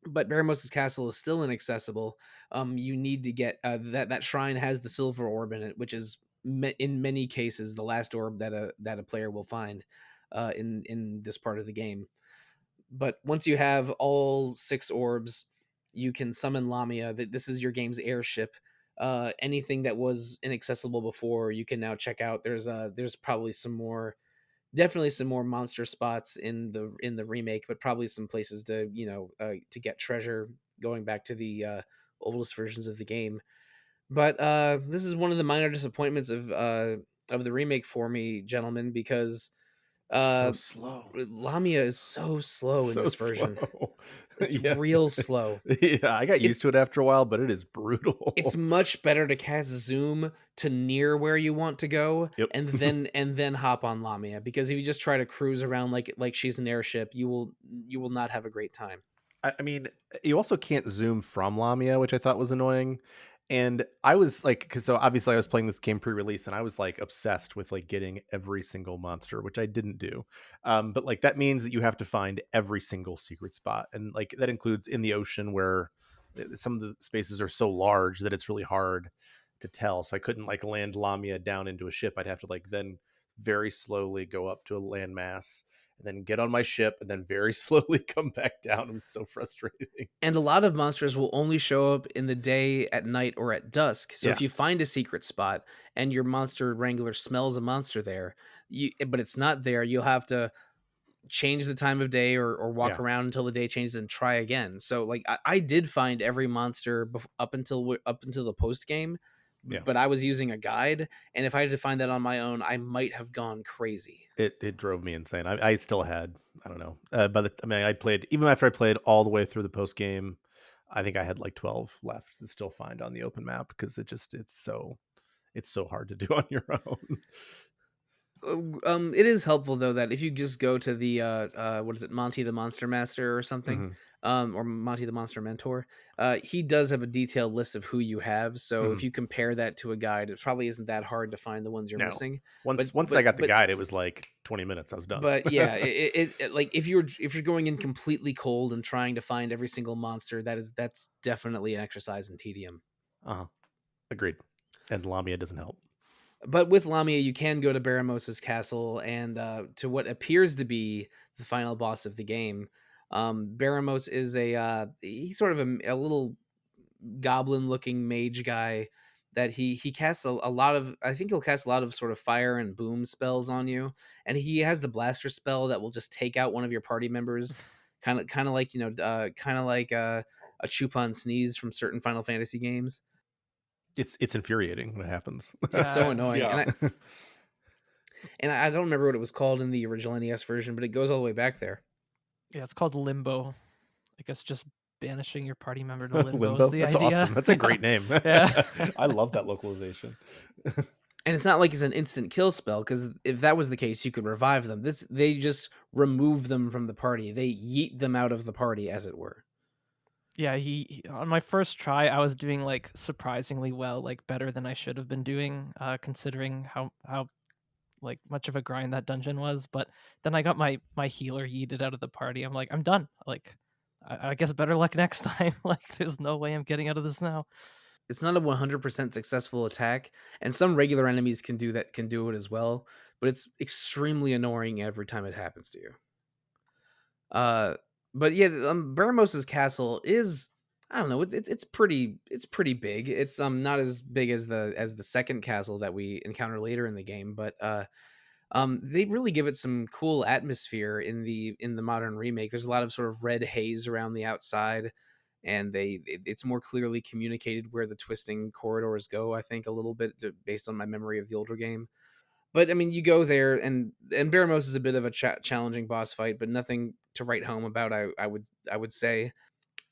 But Baramos's castle is still inaccessible. You need to get that shrine has the silver orb in it, which is in many cases the last orb that a player will find in this part of the game. But once you have all 6 orbs, you can summon Lamia. This is your game's airship. Anything that was inaccessible before, you can now check out. There's probably definitely some more monster spots in the remake, but probably some places to to get treasure going back to the oldest versions of the game. But this is one of the minor disappointments of the remake for me, gentlemen, because So slow. Lamia is so slow in this version. Slow. It's real slow. Yeah, I got used to it after a while, but it is brutal. It's much better to cast zoom to near where you want to go, Yep. and then hop on Lamia, because if you just try to cruise around like she's an airship, you will not have a great time. I mean, you also can't zoom from Lamia, which I thought was annoying. And I was like, because so obviously I was playing this game pre-release, and I was like obsessed with like getting every single monster, which I didn't do. But like that means that you have to find every single secret spot, and like that includes in the ocean, where some of the spaces are so large that it's really hard to tell. So I couldn't like land Lamia down into a ship. I'd have to like then very slowly go up to a landmass and then get on my ship and then very slowly come back down. It was so frustrating. And a lot of monsters will only show up in the day, at night, or at dusk. So if you find a secret spot and your monster wrangler smells a monster there, but it's not there, you'll have to change the time of day or walk around until the day changes and try again. So like I did find every monster up until the post game, but I was using a guide, and if I had to find that on my own, I might have gone crazy. It drove me insane. I still had, I don't know, I played, even after I played all the way through the post game, I think I had like 12 left to still find on the open map, because it's so hard to do on your own. It is helpful though that if you just go to the what is it, Monty the Monster Master or something, or Monty the Monster Mentor, he does have a detailed list of who you have. So if you compare that to a guide, it probably isn't that hard to find the ones you're missing. Once I got the guide, it was like 20 minutes. I was done. But yeah, it like if you're going in completely cold and trying to find every single monster, that's definitely an exercise in tedium. Agreed. And Lamia doesn't help. But with Lamia, you can go to Baramos's castle and to what appears to be the final boss of the game. Baramos is he's sort of a little goblin-looking mage guy that he casts a lot of. I think he'll cast a lot of sort of fire and boom spells on you, and he has the blaster spell that will just take out one of your party members, kind of like kind of like a Chupan sneeze from certain Final Fantasy games. It's infuriating when it happens. It's so Yeah. annoying, Yeah. and I don't remember what it was called in the original NES version, but it goes all the way back there. Yeah, it's called Limbo. I guess just banishing your party member to Limbo, Limbo. is the That's idea. awesome. That's a great name. Yeah. I love that localization. And it's not like it's an instant kill spell, because if that was the case, you could revive them. They just remove them from the party. They yeet them out of the party, as it were. Yeah, on my first try, I was doing like surprisingly well, like better than I should have been doing, considering how like much of a grind that dungeon was. But then I got my healer yeeted out of the party. I'm like, I'm done. Like, I guess better luck next time. Like, there's no way I'm getting out of this now. It's not a 100% successful attack, and some regular enemies can do it as well, but it's extremely annoying every time it happens to you. But yeah, Baramos's castle is, I don't know, it's pretty big. It's not as big as the second castle that we encounter later in the game, but they really give it some cool atmosphere in the modern remake. There's a lot of sort of red haze around the outside, and it's more clearly communicated where the twisting corridors go, I think, a little bit based on my memory of the older game. But I mean, you go there, and Baramos is a bit of a challenging boss fight, but nothing to write home about. I would say,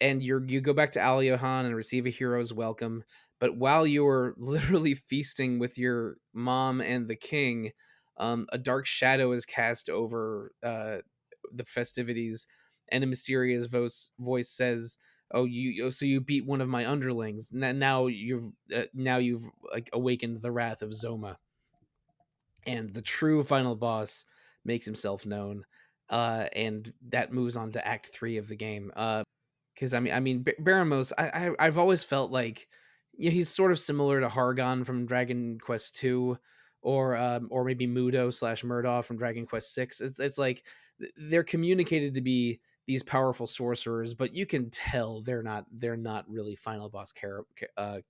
and you go back to Aliohan and receive a hero's welcome. But while you're literally feasting with your mom and the king, a dark shadow is cast over the festivities, and a mysterious voice says, "Oh, so you beat one of my underlings. Now you've like awakened the wrath of Zoma." And the true final boss makes himself known, and that moves on to Act 3 of the game. Because Baramos, I've always felt like, he's sort of similar to Hargon from Dragon Quest 2, or maybe Mudo / Murdoch from Dragon Quest 6. It's like they're communicated to be these powerful sorcerers, but you can tell they're not really final boss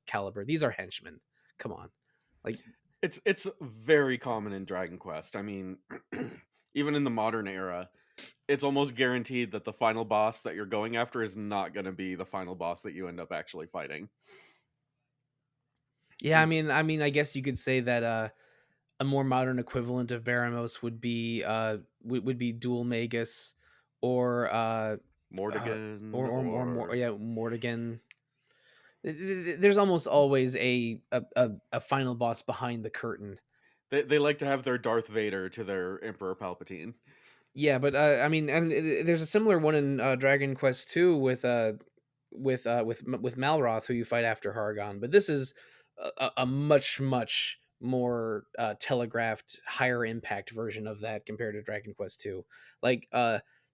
caliber. These are henchmen. Come on, like. It's very common in Dragon Quest. I mean, even in the modern era, it's almost guaranteed that the final boss that you're going after is not going to be the final boss that you end up actually fighting. Yeah, I mean, I guess you could say that a more modern equivalent of Baramos would be would be Dual Magus, or Mortigan, Mortigan. There's almost always a final boss behind the curtain. They like to have their Darth Vader to their Emperor Palpatine. Yeah, but I mean, and there's a similar one in Dragon Quest 2 with Malroth, who you fight after Hargon. But this is a much more telegraphed, higher impact version of that compared to Dragon Quest 2. Like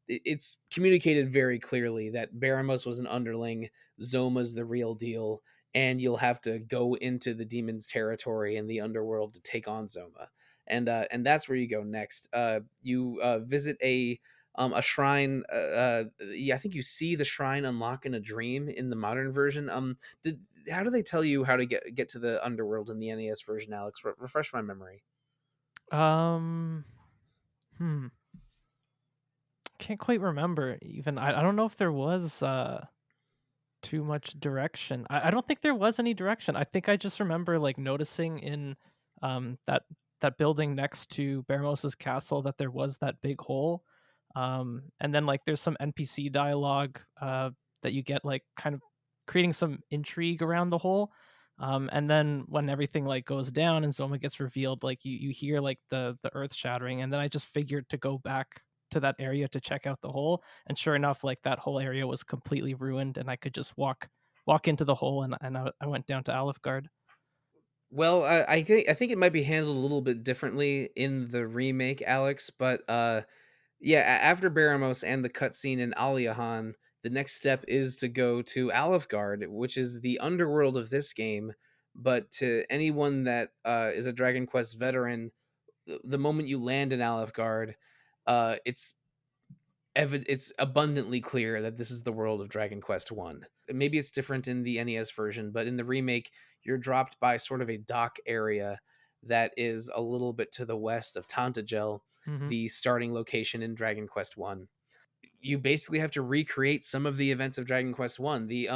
it's communicated very clearly that Baramos was an underling, Zoma's the real deal, and you'll have to go into the demon's territory in the underworld to take on Zoma. And that's where you go next. You visit a shrine. Yeah, I think you see the shrine unlock in a dream in the modern version. How do they tell you how to get to the underworld in the NES version, Aleks? Refresh my memory. Can't quite remember even. I don't know if there was too much direction. I don't think there was any direction. I think I just remember like noticing in that building next to Baramos's castle that there was that big hole. And then like there's some NPC dialogue that you get, like kind of creating some intrigue around the hole. And then when everything like goes down and Zoma gets revealed, like you hear like the earth shattering, and then I just figured to go back to that area to check out the hole, and sure enough, like that whole area was completely ruined, and I could just walk into the hole, and I went down to Alifgard. Well, I think it might be handled a little bit differently in the remake, Aleks. But yeah, after Baramos and the cutscene in Aliahan, the next step is to go to Alifgard, which is the underworld of this game, but to anyone that is a Dragon Quest veteran, the moment you land in Alefgard, it's it's abundantly clear that this is the world of Dragon Quest 1. Maybe it's different in the NES version, but in the remake, you're dropped by sort of a dock area that is a little bit to the west of Tantagel, the starting location in Dragon Quest 1. You basically have to recreate some of the events of Dragon Quest 1. The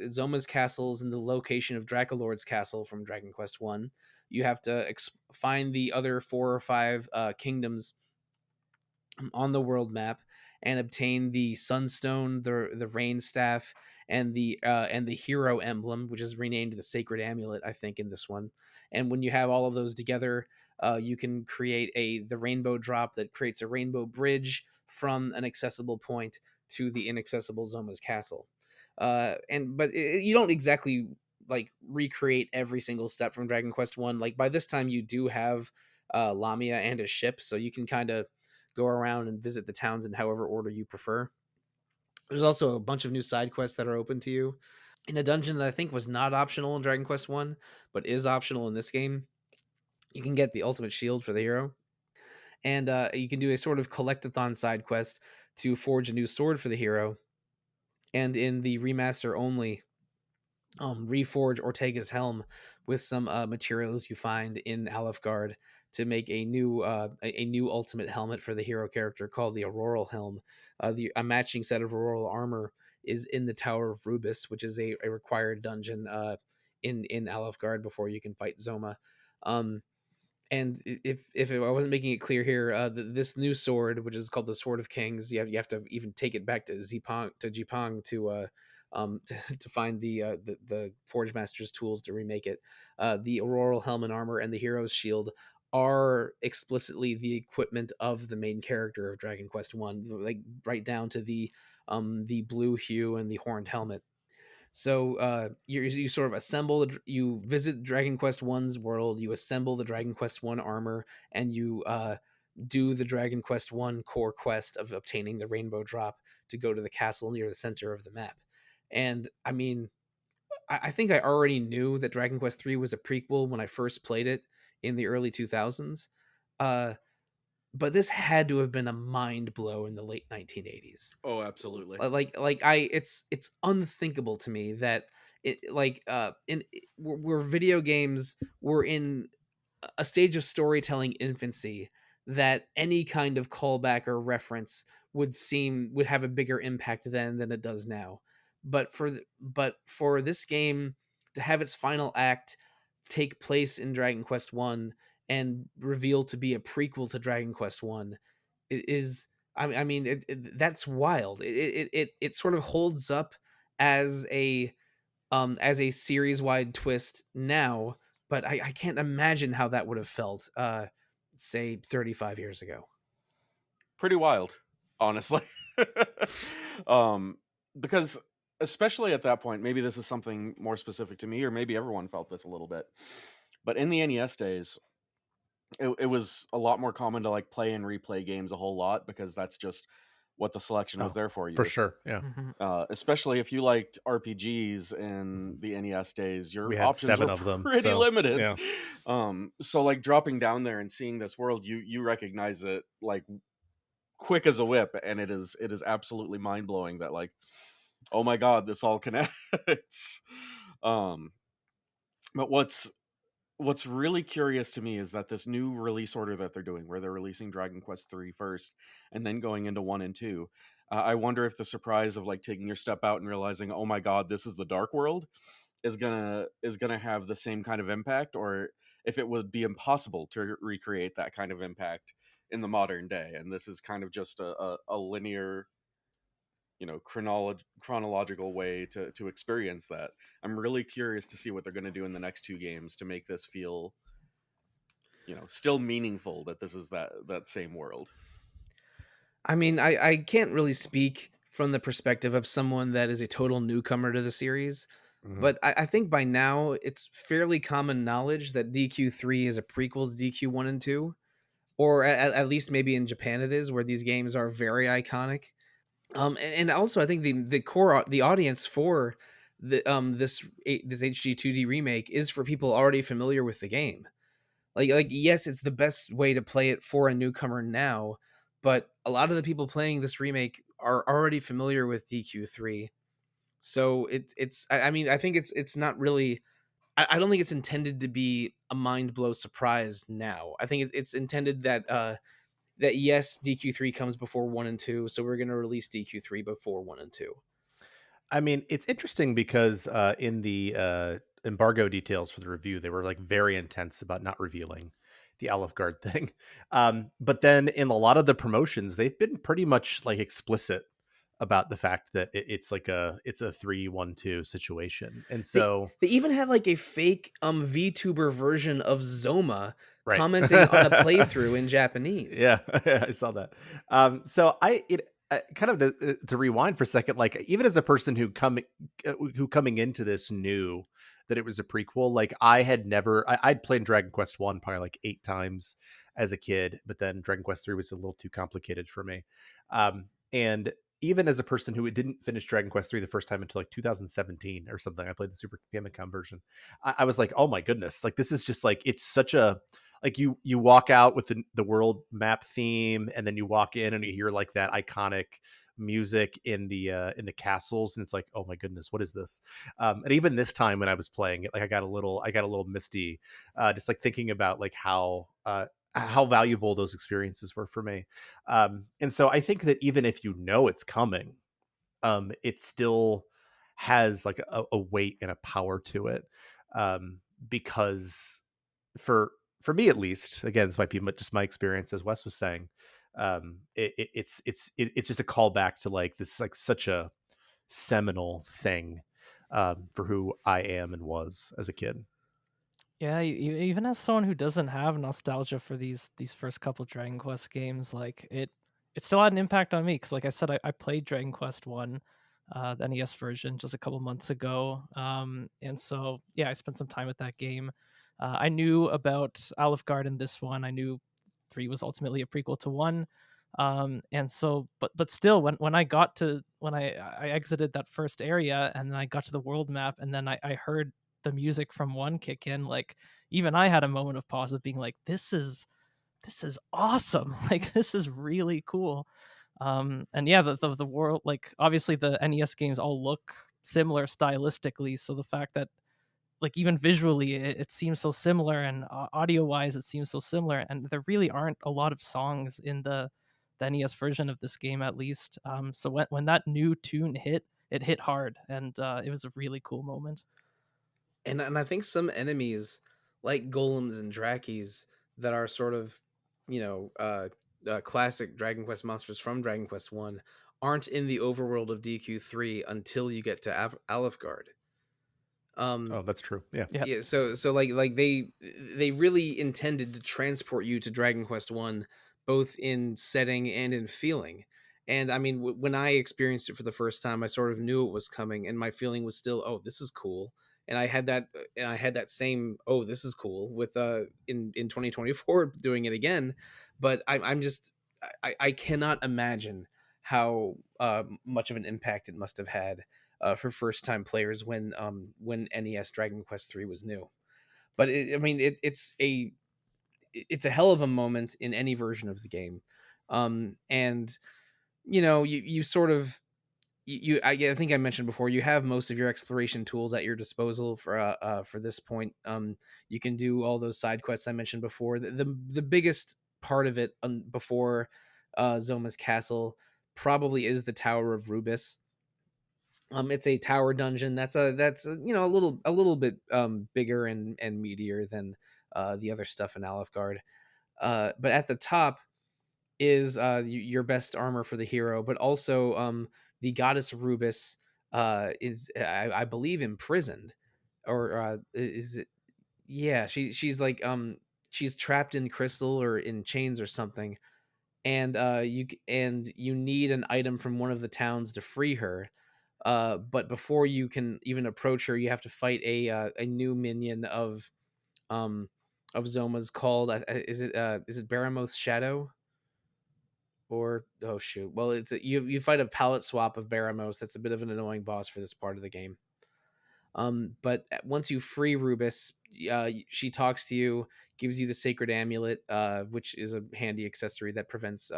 Zoma's castles and the location of Dracolord's castle from Dragon Quest 1. You have to find the other 4 or 5 kingdoms on the world map and obtain the Sunstone, the Rain Staff, and the Hero Emblem, which is renamed the Sacred Amulet, I think, in this one. And when you have all of those together, you can create the Rainbow Drop that creates a rainbow bridge from an accessible point to the inaccessible Zoma's castle. You don't exactly like recreate every single step from Dragon Quest 1. Like by this time, you do have Lamia and a ship, so you can kind of go around and visit the towns in however order you prefer. There's also a bunch of new side quests that are open to you in a dungeon that I think was not optional in Dragon Quest 1, but is optional in this game. You can get the ultimate shield for the hero, and you can do a sort of collectathon side quest to forge a new sword for the hero. And in the remaster only, reforge Ortega's helm with some materials you find in Alefgard to make a new ultimate helmet for the hero character called the Auroral Helm. A matching set of auroral armor is in the Tower of Rubis, which is a required dungeon in Alefgard before you can fight Zoma. And if I wasn't making it clear here, this new sword, which is called the Sword of Kings, you have to even take it back to Jipang to find the Forge Master's tools to remake it. The Auroral Helm and Armor and the Hero's Shield are explicitly the equipment of the main character of Dragon Quest 1, like right down to the blue hue and the horned helmet. So you sort of assemble, you visit Dragon Quest 1's world, you assemble the Dragon Quest 1 armor, and you do the Dragon Quest 1 core quest of obtaining the Rainbow Drop to go to the castle near the center of the map. And I mean, I think I already knew that Dragon Quest 3 was a prequel when I first played it in the early 2000s. But this had to have been a mind blow in the late 1980s. Oh, absolutely. It's unthinkable to me that where video games were in a stage of storytelling infancy, that any kind of callback or reference would have a bigger impact then than it does now. But for this game to have its final act take place in Dragon Quest 1 and reveal to be a prequel to Dragon Quest 1 is that's wild. It sort of holds up as a series wide twist now, but I can't imagine how that would have felt say 35 years ago. Pretty wild, honestly. Because especially at that point, maybe this is something more specific to me, or maybe everyone felt this a little bit, but in the NES days, it was a lot more common to like play and replay games a whole lot, because that's just what the selection was there for you. For sure, yeah. Especially if you liked RPGs in the NES days, your we had options 7 were of them, pretty limited. Yeah. So like dropping down there and seeing this world, you recognize it like quick as a whip, and it is absolutely mind blowing that like, oh my god, this all connects. But what's really curious to me is that this new release order that they're doing, where they're releasing Dragon Quest 3 first and then going into 1 and 2, I wonder if the surprise of like taking your step out and realizing, oh my god, this is the Dark World, is gonna have the same kind of impact, or if it would be impossible to recreate that kind of impact in the modern day, and this is kind of just a linear, chronological way to experience that. I'm really curious to see what they're going to do in the next 2 games to make this feel, still meaningful, that this is that same world. I mean, I can't really speak from the perspective of someone that is a total newcomer to the series, but I think by now it's fairly common knowledge that DQ3 is a prequel to DQ1 and 2, or at least maybe in Japan it is, where these games are very iconic. And also I think the audience for this HD 2D remake is for people already familiar with the game. Like yes, it's the best way to play it for a newcomer now, but a lot of the people playing this remake are already familiar with DQ3. So I mean, I think it's not really, I don't think it's intended to be a mind blow surprise now. I think it's intended that that yes, DQ3 comes before 1 and 2, so we're going to release DQ3 before 1 and 2. I mean, it's interesting because in the embargo details for the review, they were like very intense about not revealing the Olive Guard thing. But then in a lot of the promotions, they've been pretty much like explicit about the fact that it's like it's a 3-1-2 situation. And They so they even had like a fake VTuber version of Zoma right. commenting on a playthrough in Japanese. Yeah, I saw that. So kind of to rewind for a second, like even as a person who coming into this knew that it was a prequel, like I'd played Dragon Quest 1 probably like 8 times as a kid, but then Dragon Quest 3 was a little too complicated for me. And even as a person who didn't finish Dragon Quest 3 the first time until like 2017 or something, I played the Super Famicom version. I was like, oh my goodness, like this is just like, it's such a, like you walk out with the world map theme, and then you walk in and you hear like that iconic music in the castles, and it's like, oh my goodness, what is this? And even this time when I was playing it, like I got a little misty, just like thinking about like how valuable those experiences were for me. And so I think that even if you know it's coming, it still has like a weight and a power to it, because for me at least, again, this might be just my experience, as Wes was saying, it's just a callback to like this, like such a seminal thing, for who I am and was as a kid. Yeah, even as someone who doesn't have nostalgia for these first couple Dragon Quest games, like it still had an impact on me because, like I said, I played Dragon Quest 1, the NES version, just a couple months ago, and so yeah, I spent some time with that game. I knew about Olive Garden in this one. I knew 3 was ultimately a prequel to 1. And so, but still, when I exited that first area and then I got to the world map and then I heard the music from 1 kick in, like even I had a moment of pause of being like, this is awesome. Like this is really cool. And yeah, the world, like obviously the NES games all look similar stylistically, so the fact that like even visually it seems so similar, and audio wise it seems so similar, and there really aren't a lot of songs in the NES version of this game, at least. So when that new tune hit, it hit hard, and it was a really cool moment. And I think some enemies like golems and drakes that are sort of, you know, classic Dragon Quest monsters from Dragon Quest 1 aren't in the overworld of DQ3 until you get to Alifgard. Oh, that's true. Yeah. Yeah. Yeah, so like they really intended to transport you to Dragon Quest 1 both in setting and in feeling. And I mean, when I experienced it for the first time, I sort of knew it was coming, and my feeling was still, oh, this is cool. And I had that same, oh, this is cool with in 2024 doing it again. But I'm just, I cannot imagine how much of an impact it must have had for first time players when NES Dragon Quest 3 was new. But I mean, it's a hell of a moment in any version of the game. And you know, you sort of, I think I mentioned before, you have most of your exploration tools at your disposal for this point. You can do all those side quests I mentioned before. The biggest part of it before Zoma's castle probably is the Tower of Rubis. It's a tower dungeon that's you know, a little bit bigger and meatier than the other stuff in Alifgard. But at the top is your best armor for the hero, but also the goddess Rubis is I believe imprisoned, or is it? Yeah, she's like she's trapped in crystal or in chains or something, and you need an item from one of the towns to free her. But before you can even approach her, you have to fight a new minion um of Zoma's called is it Baramos Shadow, or oh shoot, well you fight a palette swap of Baramos that's a bit of an annoying boss for this part of the game. But once you free Rubus, she talks to you, gives you the sacred amulet, which is a handy accessory that prevents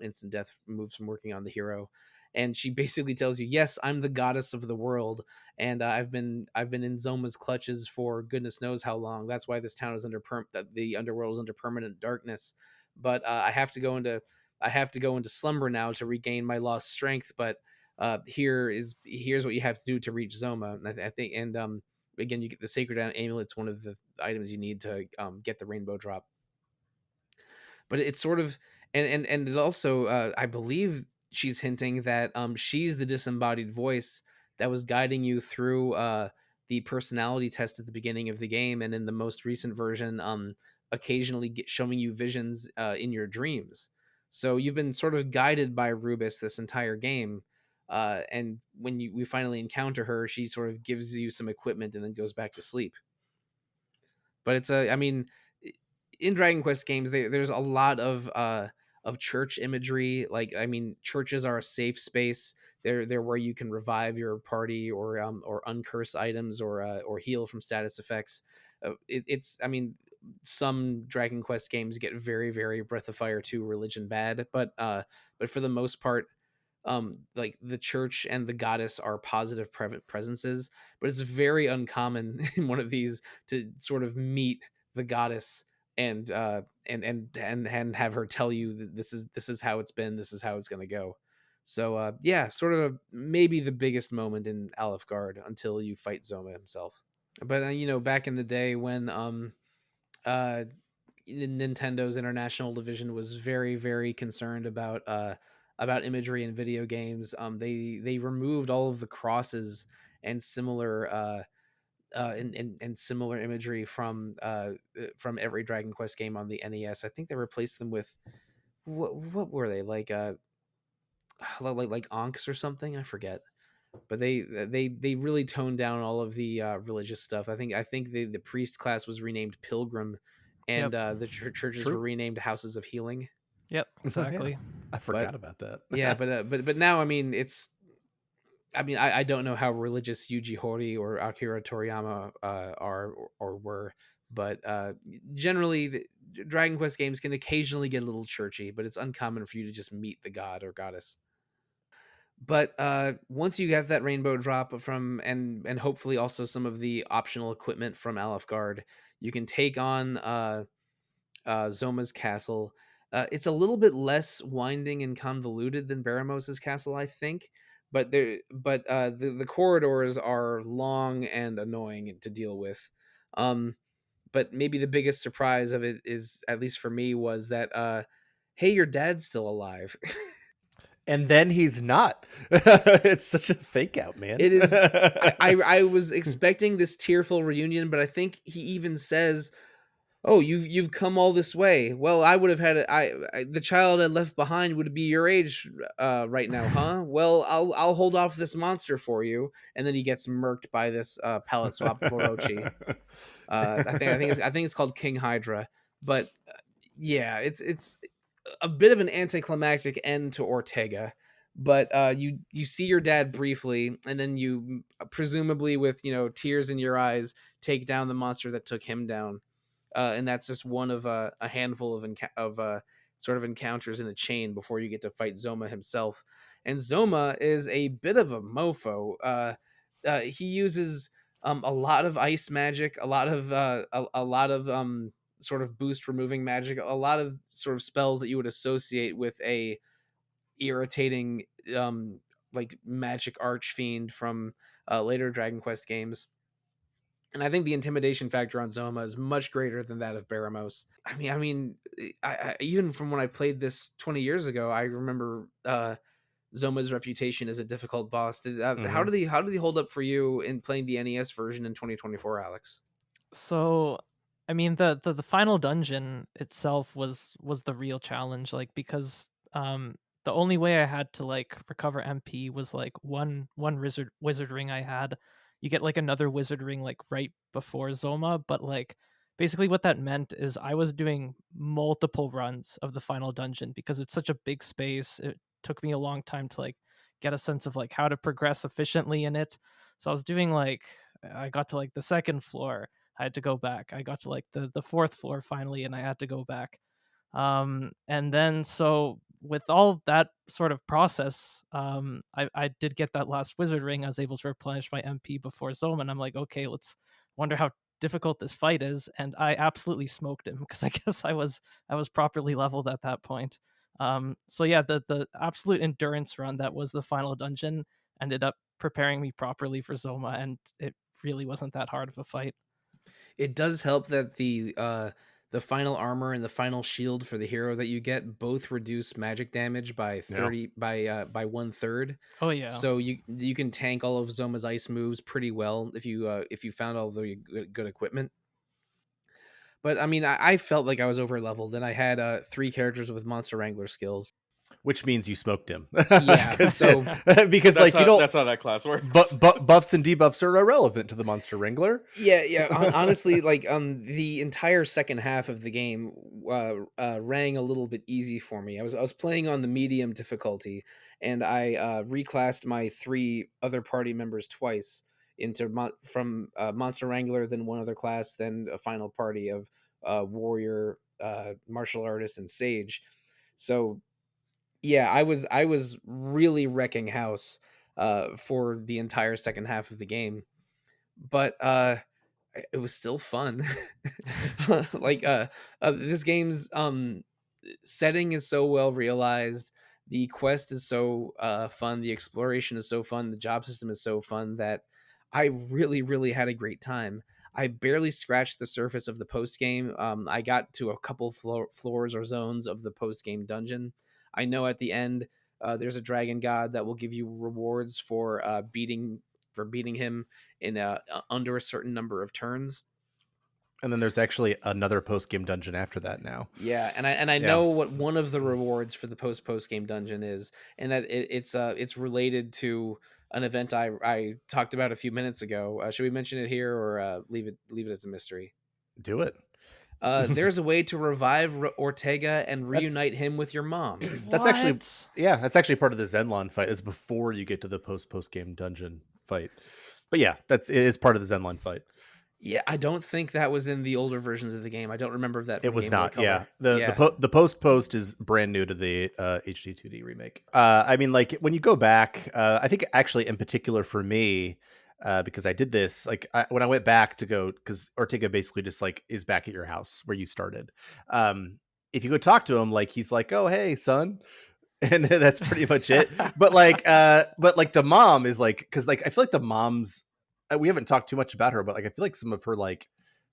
instant death moves from working on the hero. And she basically tells you, "Yes, I'm the goddess of the world, and I've been in Zoma's clutches for goodness knows how long. That's why this town is the underworld is under permanent darkness. But I have to go into slumber now to regain my lost strength. But here's what you have to do to reach Zoma." And I think, and again, you get the sacred amulet's one of the items you need to get the rainbow drop. But it's sort of, and it also, I believe she's hinting that she's the disembodied voice that was guiding you through the personality test at the beginning of the game, and in the most recent version, occasionally showing you visions in your dreams. So you've been sort of guided by Rubus this entire game. And when we finally encounter her, she sort of gives you some equipment and then goes back to sleep. But it's I mean, in Dragon Quest games, there's a lot of church imagery. Like, I mean, churches are a safe space. They're where you can revive your party or uncurse items or heal from status effects. It's I mean, some Dragon Quest games get very, very Breath of Fire 2 religion bad, but for the most part, like the church and the goddess are positive presences. But it's very uncommon in one of these to sort of meet the goddess and have her tell you that this is how it's been, this is how it's going to go. So yeah, sort of maybe the biggest moment in Alefgard until you fight Zoma himself. But back in the day when uh Nintendo's international division was very, very concerned about imagery in video games, they removed all of the crosses and similar and similar imagery from every Dragon Quest game on the NES. I think they replaced them with what were they, like like Onks or something? I forget. But they really toned down all of the religious stuff. I think the priest class was renamed Pilgrim, and Yep. the churches True. were renamed Houses of Healing. Yep, Yeah. exactly. I forgot about that. Yeah, but now, I mean, I don't know how religious Yuji Horii or Akira Toriyama are or were, but generally, Dragon Quest games can occasionally get a little churchy, but it's uncommon for you to just meet the god or goddess. But once you have that rainbow drop from, and hopefully also some of the optional equipment from Alefgard, you can take on Zoma's castle. It's a little bit less winding and convoluted than Baramos's castle, I think. But the corridors are long and annoying to deal with. But maybe the biggest surprise of it is, at least for me, was that hey, your dad's still alive. And then he's not. It's such a fake out, man. It is. I was expecting this tearful reunion, but I think he even says, "Oh, you've come all this way. Well, I would have had the child I left behind would be your age right now, huh? Well, I'll hold off this monster for you." And then he gets murked by this palette swap of Orochi. I think it's called King Hydra. But yeah, it's a bit of an anticlimactic end to Ortega. But you see your dad briefly, and then you presumably, with tears in your eyes, take down the monster that took him down. And that's just one of a handful of sort of encounters in a chain before you get to fight Zoma himself. And Zoma is a bit of a mofo. He uses a lot of ice magic, a lot of sort of boost removing magic, a lot of sort of spells that you would associate with a irritating like magic archfiend from later Dragon Quest games. And I think the intimidation factor on Zoma is much greater than that of Baramos. I even from when I played this 20 years ago, I remember Zoma's reputation as a difficult boss. How did he hold up for you in playing the NES version in 2024, Aleks? So, I mean, the final dungeon itself was the real challenge, like, because the only way I had to like recover MP was like one wizard ring I had. You get like another wizard ring like right before Zoma, but like basically what that meant is I was doing multiple runs of the final dungeon because it's such a big space. It took me a long time to like get a sense of like how to progress efficiently in it. So I was doing like I got to like the second floor, I had to go back. I got to like the fourth floor finally, and I had to go back. And then so with all that sort of process, I did get that last wizard ring. I was able to replenish my MP before Zoma, and I'm like, okay, let's wonder how difficult this fight is. And I absolutely smoked him because I guess I was properly leveled at that point. So yeah, the absolute endurance run that was the final dungeon ended up preparing me properly for Zoma, and it really wasn't that hard of a fight. It does help that the final armor and the final shield for the hero that you get both reduce magic damage by 30 by 1/3. Oh yeah. So you can tank all of Zoma's ice moves pretty well if you found all the good equipment. But I mean, I felt like I was over leveled, and I had 3 characters with monster wrangler skills. Which means you smoked him. Yeah, so because That's like you don't. that's how that class works. But buffs and debuffs are irrelevant to the monster wrangler. yeah. Honestly, like the entire second half of the game rang a little bit easy for me. I was playing on the medium difficulty, and I reclassed my 3 other party members twice into from monster wrangler, then one other class, then a final party of warrior, martial artist, and sage. So yeah, I was really wrecking house for the entire second half of the game, but it was still fun. Like this game's setting is so well realized, the quest is so fun, the exploration is so fun, the job system is so fun that I really had a great time. I barely scratched the surface of the post game. I got to a couple floors or zones of the post game dungeon. I know at the end there's a dragon god that will give you rewards for beating him in under a certain number of turns. And then there's actually another post game dungeon after that now. Yeah, and I Yeah. know what one of the rewards for the post game dungeon is, and that it's related to an event I talked about a few minutes ago. Should we mention it here, or leave it as a mystery? Do it. There's a way to revive Ortega and reunite him with your mom. That's actually What? that's actually part of the Zenlon fight. Is before you get to the post game dungeon fight. But yeah, it is part of the Zenlon fight. Yeah, I don't think that was in the older versions of the game. I don't remember that. It was Game Boy not. Color. Yeah, Yeah. the post is brand new to the HD 2D remake. I mean, like when you go back, I think actually in particular for me, because I did this, like when I went back to go, because Ortega basically just like is back at your house where you started. If you go talk to him, like he's like, "Oh, hey, son," and that's pretty much it. But like the mom is like, because like I feel like the mom's, we haven't talked too much about her, but like I feel like some of her like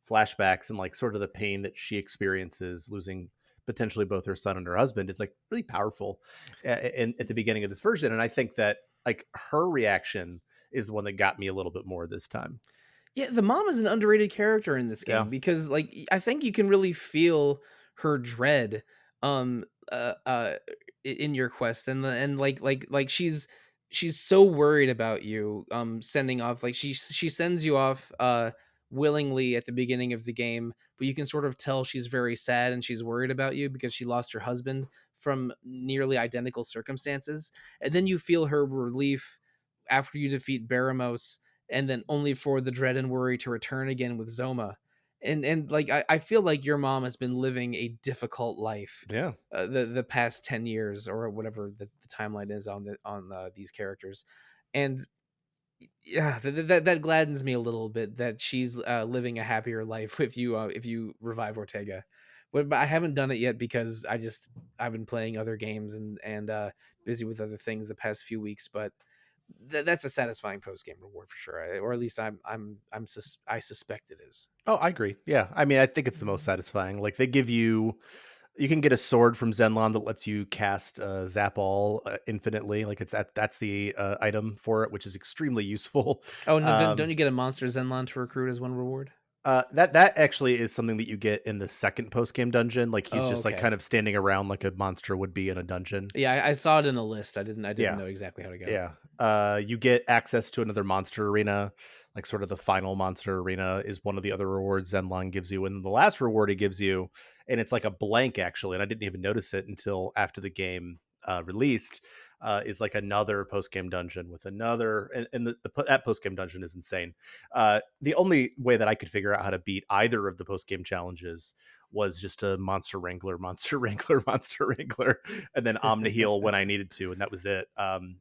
flashbacks and like sort of the pain that she experiences losing potentially both her son and her husband is like really powerful at the beginning of this version. And I think that like her reaction is the one that got me a little bit more this time. Yeah, the mom is an underrated character in this game Yeah. because like I think you can really feel her dread um uh, uh in your quest, and like she's so worried about you sending off, like she sends you off willingly at the beginning of the game, but you can sort of tell she's very sad and she's worried about you because she lost her husband from nearly identical circumstances. And then you feel her relief after you defeat Baramos, and then only for the dread and worry to return again with Zoma. And like I feel like your mom has been living a difficult life Yeah. the past 10 years or whatever the timeline is on these characters. And yeah, that gladdens me a little bit that she's living a happier life if you revive Ortega. But I haven't done it yet because I've been playing other games and busy with other things the past few weeks. But that's a satisfying post game reward for sure, or at least I suspect it is. Oh, I agree. Yeah. I mean, I think it's the most satisfying. Like they give you can get a sword from Zenlon that lets you cast Zap All infinitely. Like that's the item for it, which is extremely useful. Oh no, don't you get a monster Zenlon to recruit as one reward? That actually is something that you get in the second post game dungeon. Like he's just like Okay. kind of standing around like a monster would be in a dungeon. Yeah, I saw it in a list. I didn't Yeah. know exactly how to go. Yeah. You get access to another monster arena, like sort of the final monster arena is one of the other rewards Zenlong gives you. And the last reward he gives you, and it's like a blank actually, and I didn't even notice it until after the game released, is like another post game dungeon with another, and that post game dungeon is insane. The only way that I could figure out how to beat either of the post game challenges was just a monster wrangler, monster wrangler, monster wrangler, and then omni heal when I needed to, and that was it.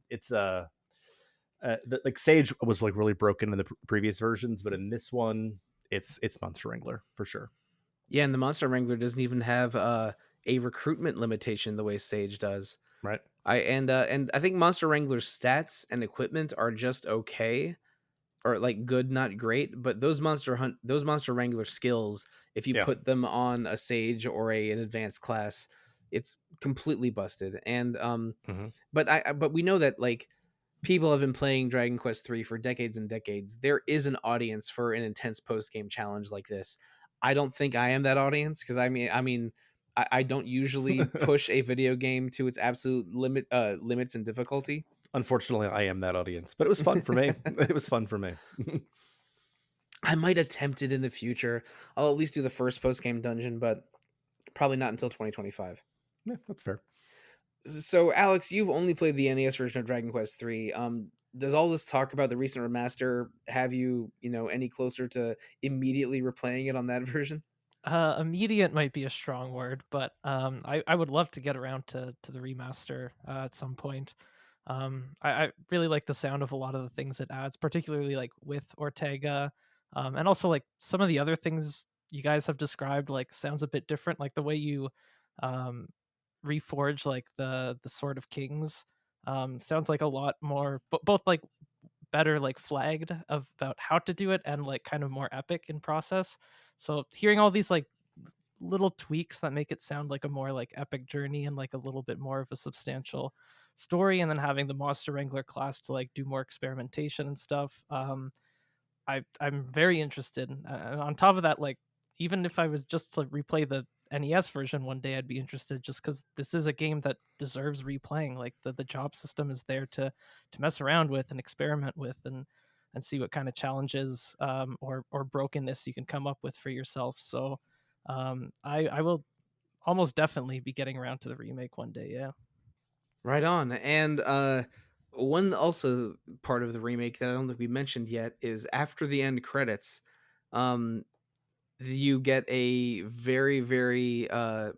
It's like Sage was like really broken in the previous versions, but in this one, it's monster wrangler for sure. Yeah, and the monster wrangler doesn't even have a recruitment limitation the way Sage does. Right. And I think monster wrangler's stats and equipment are just okay, or like good, not great. But those monster wrangler skills, if you put them on a Sage or an advanced class, it's completely busted. And but we know that like people have been playing Dragon Quest 3 for decades and decades. There is an audience for an intense post game challenge like this. I don't think I am that audience, because I don't usually push a video game to its absolute limits and difficulty. Unfortunately, I am that audience, but it was fun for me. It was fun for me. I might attempt it in the future. I'll at least do the first post game dungeon, but probably not until 2025. Yeah, that's fair. So, Alex, you've only played the NES version of Dragon Quest 3. Does all this talk about the recent remaster have you, any closer to immediately replaying it on that version? Immediate might be a strong word, but I would love to get around to the remaster at some point. I really like the sound of a lot of the things it adds, particularly like with Ortega, and also like some of the other things you guys have described. Like sounds a bit different, like the way you um, reforge like the Sword of Kings. Sounds like a lot more, both like better like flagged about how to do it and like kind of more epic in process. So hearing all these like little tweaks that make it sound like a more like epic journey and like a little bit more of a substantial story, and then having the monster wrangler class to like do more experimentation and stuff, I'm very interested. And on top of that, like even if I was just to replay the NES version one day, I'd be interested, just because this is a game that deserves replaying. Like the job system is there to mess around with and experiment with, and see what kind of challenges or brokenness you can come up with for yourself. So I will almost definitely be getting around to the remake one day. Yeah. Right on. And one also part of the remake that I don't think we mentioned yet is after the end credits, um, you get a very, very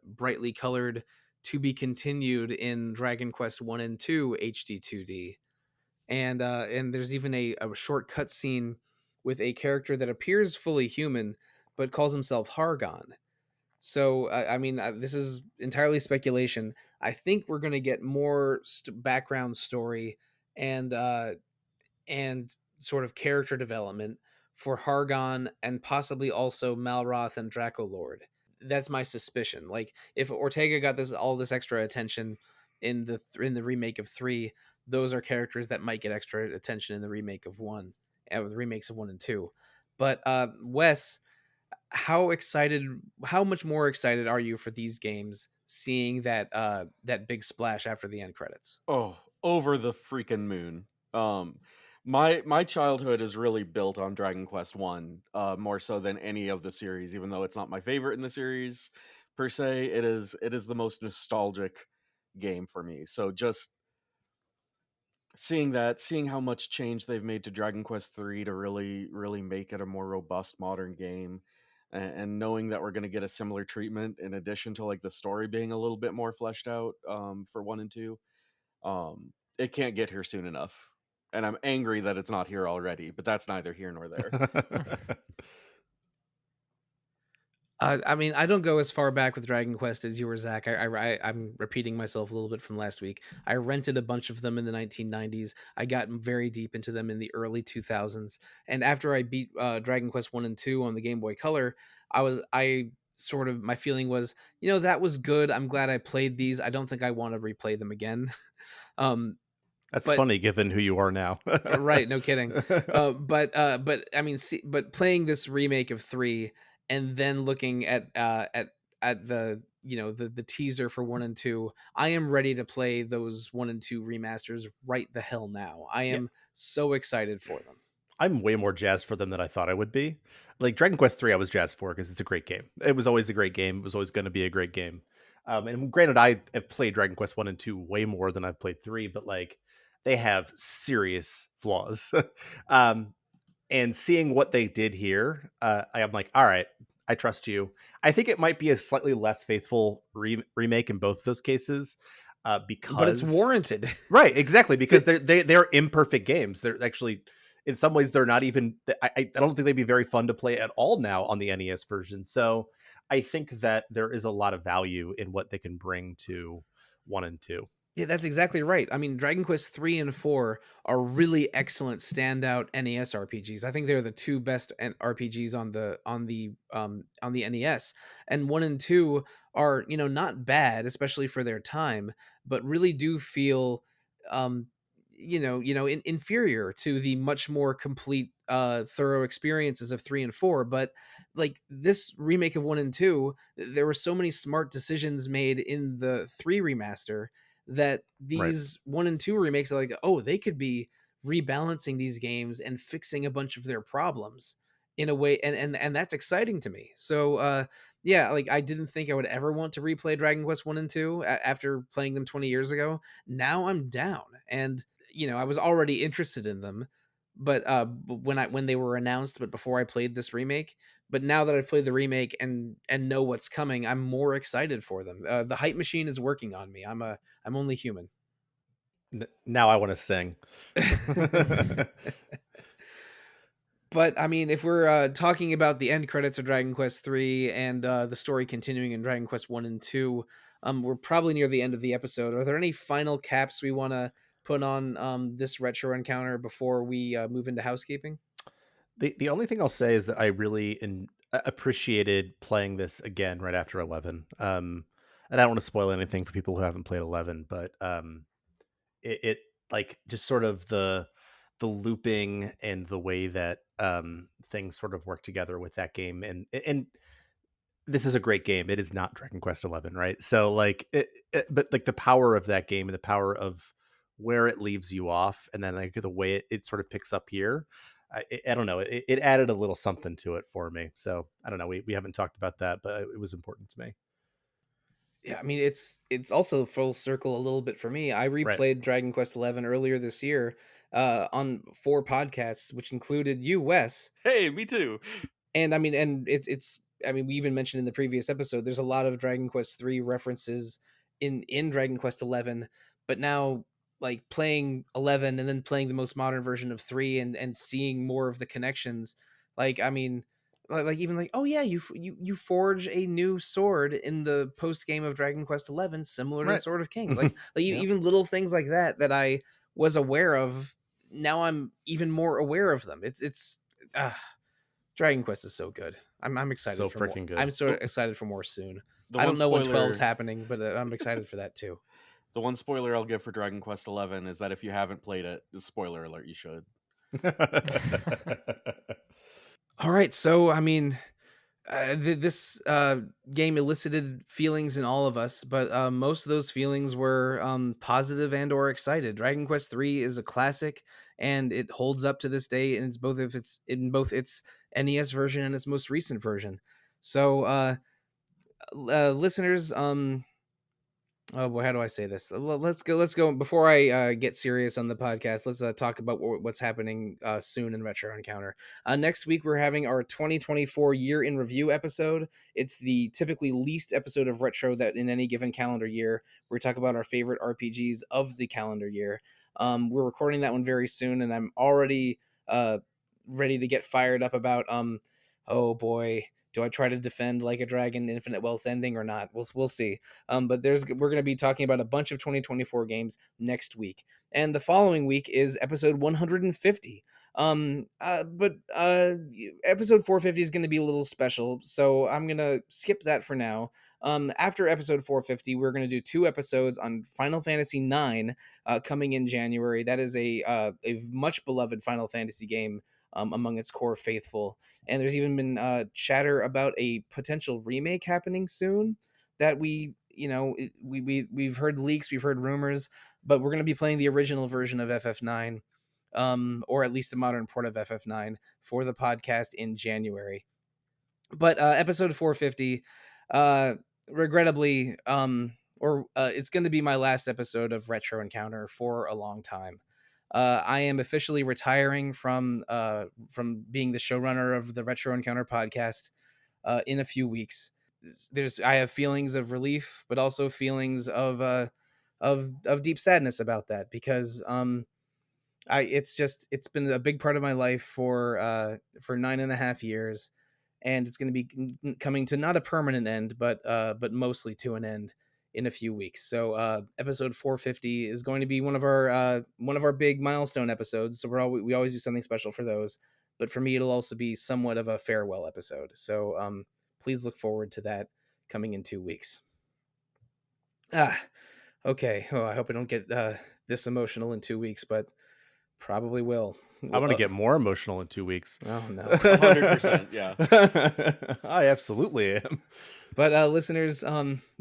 brightly colored "to be continued" in Dragon Quest 1 and 2 HD 2D. And there's even a short cut scene with a character that appears fully human but calls himself Hargon. So this is entirely speculation. I think we're going to get more background story and and sort of character development for Hargon, and possibly also Malroth and Dracolord. That's my suspicion. Like if Ortega got all this extra attention in the remake of 3, those are characters that might get extra attention in the remake of 1, the remakes of 1 and 2. But Wes, how much more excited are you for these games, seeing that big splash after the end credits? Oh, over the freaking moon. My childhood is really built on Dragon Quest 1, more so than any of the series, even though it's not my favorite in the series per se. It is the most nostalgic game for me. So just seeing how much change they've made to Dragon Quest 3 to really make it a more robust modern game, and knowing that we're going to get a similar treatment in addition to like the story being a little bit more fleshed out for 1 and 2. It can't get here soon enough, and I'm angry that it's not here already, but that's neither here nor there. I don't go as far back with Dragon Quest as you or Zach. I'm repeating myself a little bit from last week. I rented a bunch of them in the 1990s. I got very deep into them in the early 2000s. And after I beat Dragon Quest 1 and 2 on the Game Boy Color, my feeling was, that was good. I'm glad I played these. I don't think I want to replay them again. That's funny given who you are now. Right, no kidding. But playing this remake of 3 and then looking at the the teaser for 1 and 2, I am ready to play those 1 and 2 remasters right the hell now. I am so excited for them. I'm way more jazzed for them than I thought I would be. Like Dragon Quest 3, I was jazzed for because it's a great game. It was always a great game. It was always going to be a great game. And granted, I have played Dragon Quest 1 and 2 way more than I've played 3, but like they have serious flaws. um, and seeing what they did here, I am like, all right, I trust you. I think it might be a slightly less faithful remake in both of those cases, But it's because warranted. right, exactly, because they're imperfect games. They're actually, in some ways, they're not even. I don't think they'd be very fun to play at all now on the NES version. So I think that there is a lot of value in what they can bring to 1 and 2. Yeah, that's exactly right. I mean, Dragon Quest 3 and 4 are really excellent standout NES RPGs. I think they're the two best RPGs on the NES. And 1 and 2 are, not bad, especially for their time, but really do feel um inferior to the much more complete thorough experiences of 3 and 4. But like this remake of 1 and 2, there were so many smart decisions made in the 3 remaster that Right. these 1 and 2 remakes are like, oh, they could be rebalancing these games and fixing a bunch of their problems in a way, and that's exciting to me. So yeah, like I didn't think I would ever want to replay Dragon Quest 1 and 2 after playing them 20 years ago. Now I'm down, and I was already interested in them, but when they were announced, but before I played this remake. But now that I've played the remake and know what's coming, I'm more excited for them. The hype machine is working on me. I'm only human. Now I want to sing. But I mean, if we're talking about the end credits of Dragon Quest 3 and the story continuing in Dragon Quest 1 and 2, we're probably near the end of the episode. Are there any final caps we want to put on this retro encounter before we move into housekeeping? The only thing I'll say is that I really appreciated playing this again right after 11. And I don't want to spoil anything for people who haven't played 11, but it like just sort of the looping and the way that things sort of work together with that game, and this is a great game. It is not Dragon Quest 11, right? So like but like the power of that game and the power of where it leaves you off, and then like the way it sort of picks up here, I don't know, it added a little something to it for me. So I don't know, we haven't talked about that, but it was important to me. Yeah, I mean it's also full circle a little bit for me. I Right. replayed Dragon Quest 11 earlier this year on 4 podcasts, which included you, Wes. Hey, me too. And I mean, and it's I mean, we even mentioned in the previous episode, there's a lot of Dragon Quest 3 references in Dragon Quest 11, but now like playing 11 and then playing the most modern version of 3 and seeing more of the connections, like I mean, like even like, oh yeah, you forge a new sword in the post game of Dragon Quest 11 similar to the Right. Sword of Kings. Like Yeah. even little things like that I was aware of, now I'm even more aware of them. It's Dragon Quest is so good. I'm excited So for more. freaking good. I'm so excited for more soon. The I one don't know when 12's spoiler, happening, but I'm excited for that too. the one spoiler I'll give for Dragon Quest 11 is that if you haven't played it, spoiler alert, you should. All right, so I mean, this game elicited feelings in all of us, but most of those feelings were positive and or excited. Dragon Quest 3 is a classic, and it holds up to this day, and it's both its NES version and its most recent version. So, listeners, oh boy, how do I say this? Let's go before I get serious on the podcast. Let's talk about what's happening soon in Retro Encounter. Next week we're having our 2024 year in review episode. It's the typically least episode of Retro that in any given calendar year. We talk about our favorite RPGs of the calendar year. We're recording that one very soon, and I'm already ready to get fired up about oh boy, do I try to defend Like a Dragon Infinite Wealth ending or not? We'll see. But we're going to be talking about a bunch of 2024 games next week, and the following week is episode 150. But episode 450 is going to be a little special, so I'm going to skip that for now. After episode 450, we're going to do 2 episodes on Final Fantasy IX coming in January. That is a much beloved Final Fantasy game among its core faithful. And there's even been chatter about a potential remake happening soon that we've heard leaks, we've heard rumors, but we're going to be playing the original version of FF9, or at least a modern port of FF9 for the podcast in January. But episode 450, regrettably, it's going to be my last episode of Retro Encounter for a long time. I am officially retiring from being the showrunner of the Retro Encounter podcast in a few weeks. I have feelings of relief, but also feelings of deep sadness about that, because it's been a big part of my life for 9.5 years, and it's going to be coming to not a permanent end, but mostly to an end in a few weeks. So episode 450 is going to be one of our big milestone episodes. So we always do something special for those, but for me it'll also be somewhat of a farewell episode. So please look forward to that coming in 2 weeks. Okay. Oh, I hope I don't get this emotional in 2 weeks, but probably will. I'm going to get more emotional in 2 weeks. Oh no. 100%, yeah. I absolutely am. But listeners,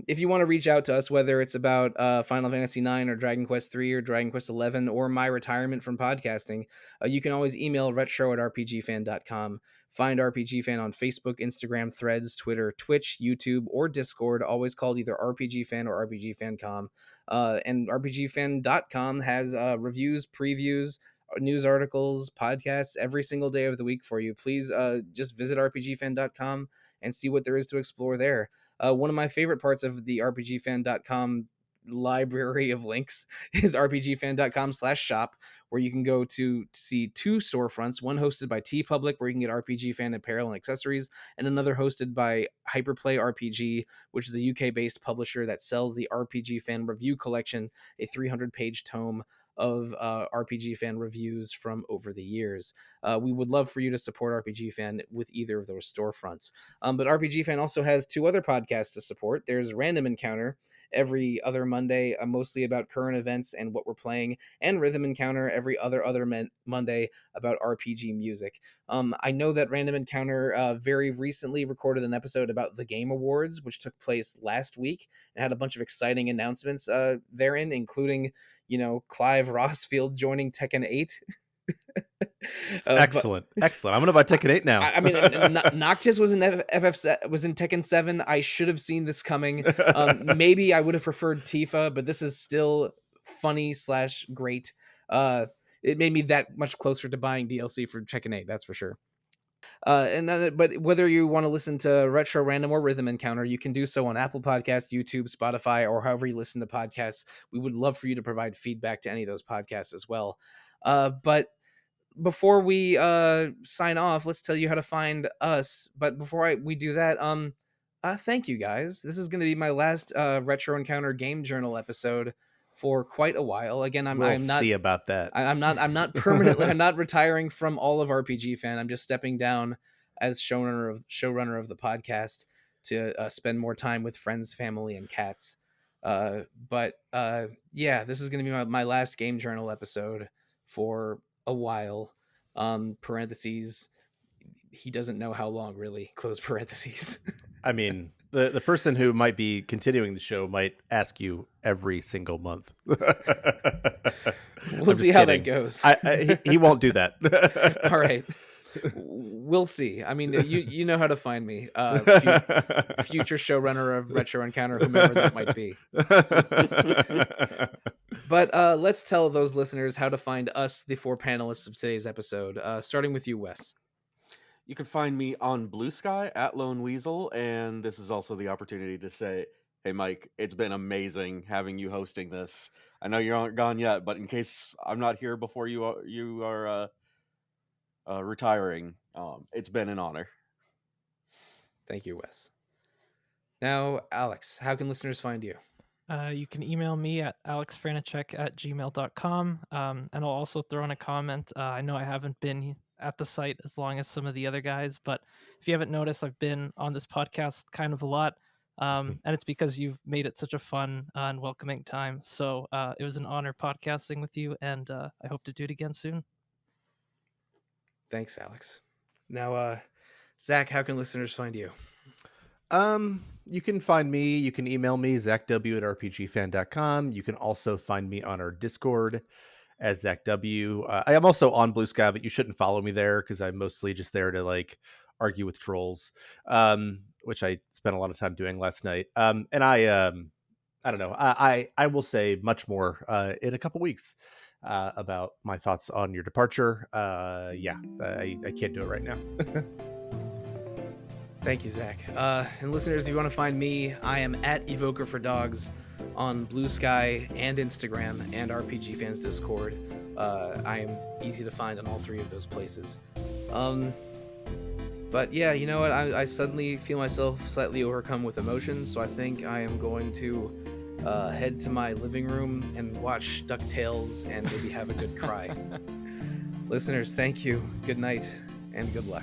if you want to reach out to us, whether it's about Final Fantasy IX or Dragon Quest III or Dragon Quest XI or my retirement from podcasting, you can always email retro@rpgfan.com. Find RPGFan on Facebook, Instagram, Threads, Twitter, Twitch, YouTube, or Discord, always called either RPGFan or RPGFancom. And RPGFan.com has reviews, previews, news articles, podcasts every single day of the week for you. Please just visit RPGFan.com and see what there is to explore there. One of my favorite parts of the RPGFan.com library of links is rpgfan.com/shop, where you can go to see two storefronts, one hosted by TeePublic, where you can get RPG fan apparel and accessories, and another hosted by Hyperplay RPG, which is a UK-based publisher that sells the RPG Fan Review Collection, a 300-page tome of RPG Fan reviews from over the years. We would love for you to support RPG Fan with either of those storefronts. But RPG Fan also has two other podcasts to support. There's Random Encounter every other Monday, mostly about current events and what we're playing, and Rhythm Encounter every other Monday about RPG music. I know that Random Encounter very recently recorded an episode about the Game Awards, which took place last week, and had a bunch of exciting announcements therein, including Clive Rossfield joining Tekken 8. Excellent. I'm going to buy Tekken 8 now. I mean, Noctis was in was in Tekken 7. I should have seen this coming. Maybe I would have preferred Tifa, but this is still funny / great. It made me that much closer to buying DLC for Tekken 8, that's for sure. But whether you want to listen to Retro Random or Rhythm Encounter, you can do so on Apple Podcasts, YouTube, Spotify, or however you listen to podcasts. We would love for you to provide feedback to any of those podcasts as well. But before we sign off, let's tell you how to find us. But before we do that, thank you guys. This is going to be my last Retro Encounter Game Journal episode for quite a while. Again, We'll I'm not see about that. I'm not permanently. I'm not retiring from all of RPG Fan. I'm just stepping down as showrunner of the podcast to spend more time with friends, family, and cats. But yeah, this is going to be my last Game Journal episode for a while. Parentheses. He doesn't know how long, really. Close parentheses. I mean, the person who might be continuing the show might ask you every single month. We'll see how that goes. He won't do that. All right. We'll see. I mean, you know how to find me. Future showrunner of Retro Encounter, whomever that might be. But let's tell those listeners how to find us, the four panelists of today's episode. Starting with you, Wes. You can find me on Blue Sky at Lone Weasel, and this is also the opportunity to say, hey, Mike, it's been amazing having you hosting this. I know you aren't gone yet, but in case I'm not here before you are retiring, it's been an honor. Thank you, Wes. Now, Aleks, how can listeners find you? You can email me at alexfranicek@gmail.com, and I'll also throw in a comment. I know I haven't been at the site as long as some of the other guys, but if you haven't noticed, I've been on this podcast kind of a lot, and it's because you've made it such a fun and welcoming time. So it was an honor podcasting with you, and I hope to do it again soon. Thanks, Aleks. Now, Zach, how can listeners find you? You can find me. You can email me, zachw@rpgfan.com. You can also find me on our Discord as Zach W. I am also on Blue Sky, but you shouldn't follow me there because I'm mostly just there to argue with trolls. which I spent a lot of time doing last night. And I don't know. I will say much more in a couple weeks about my thoughts on your departure. Yeah, I can't do it right now. Thank you, Zach. And listeners, if you want to find me, I am at Evoker for Dogs on Blue Sky and Instagram and RPG Fans Discord. I am easy to find on all three of those places. But yeah, you know what? I suddenly feel myself slightly overcome with emotion, so I think I am going to head to my living room and watch DuckTales and maybe have a good cry. Listeners, thank you. Good night and good luck.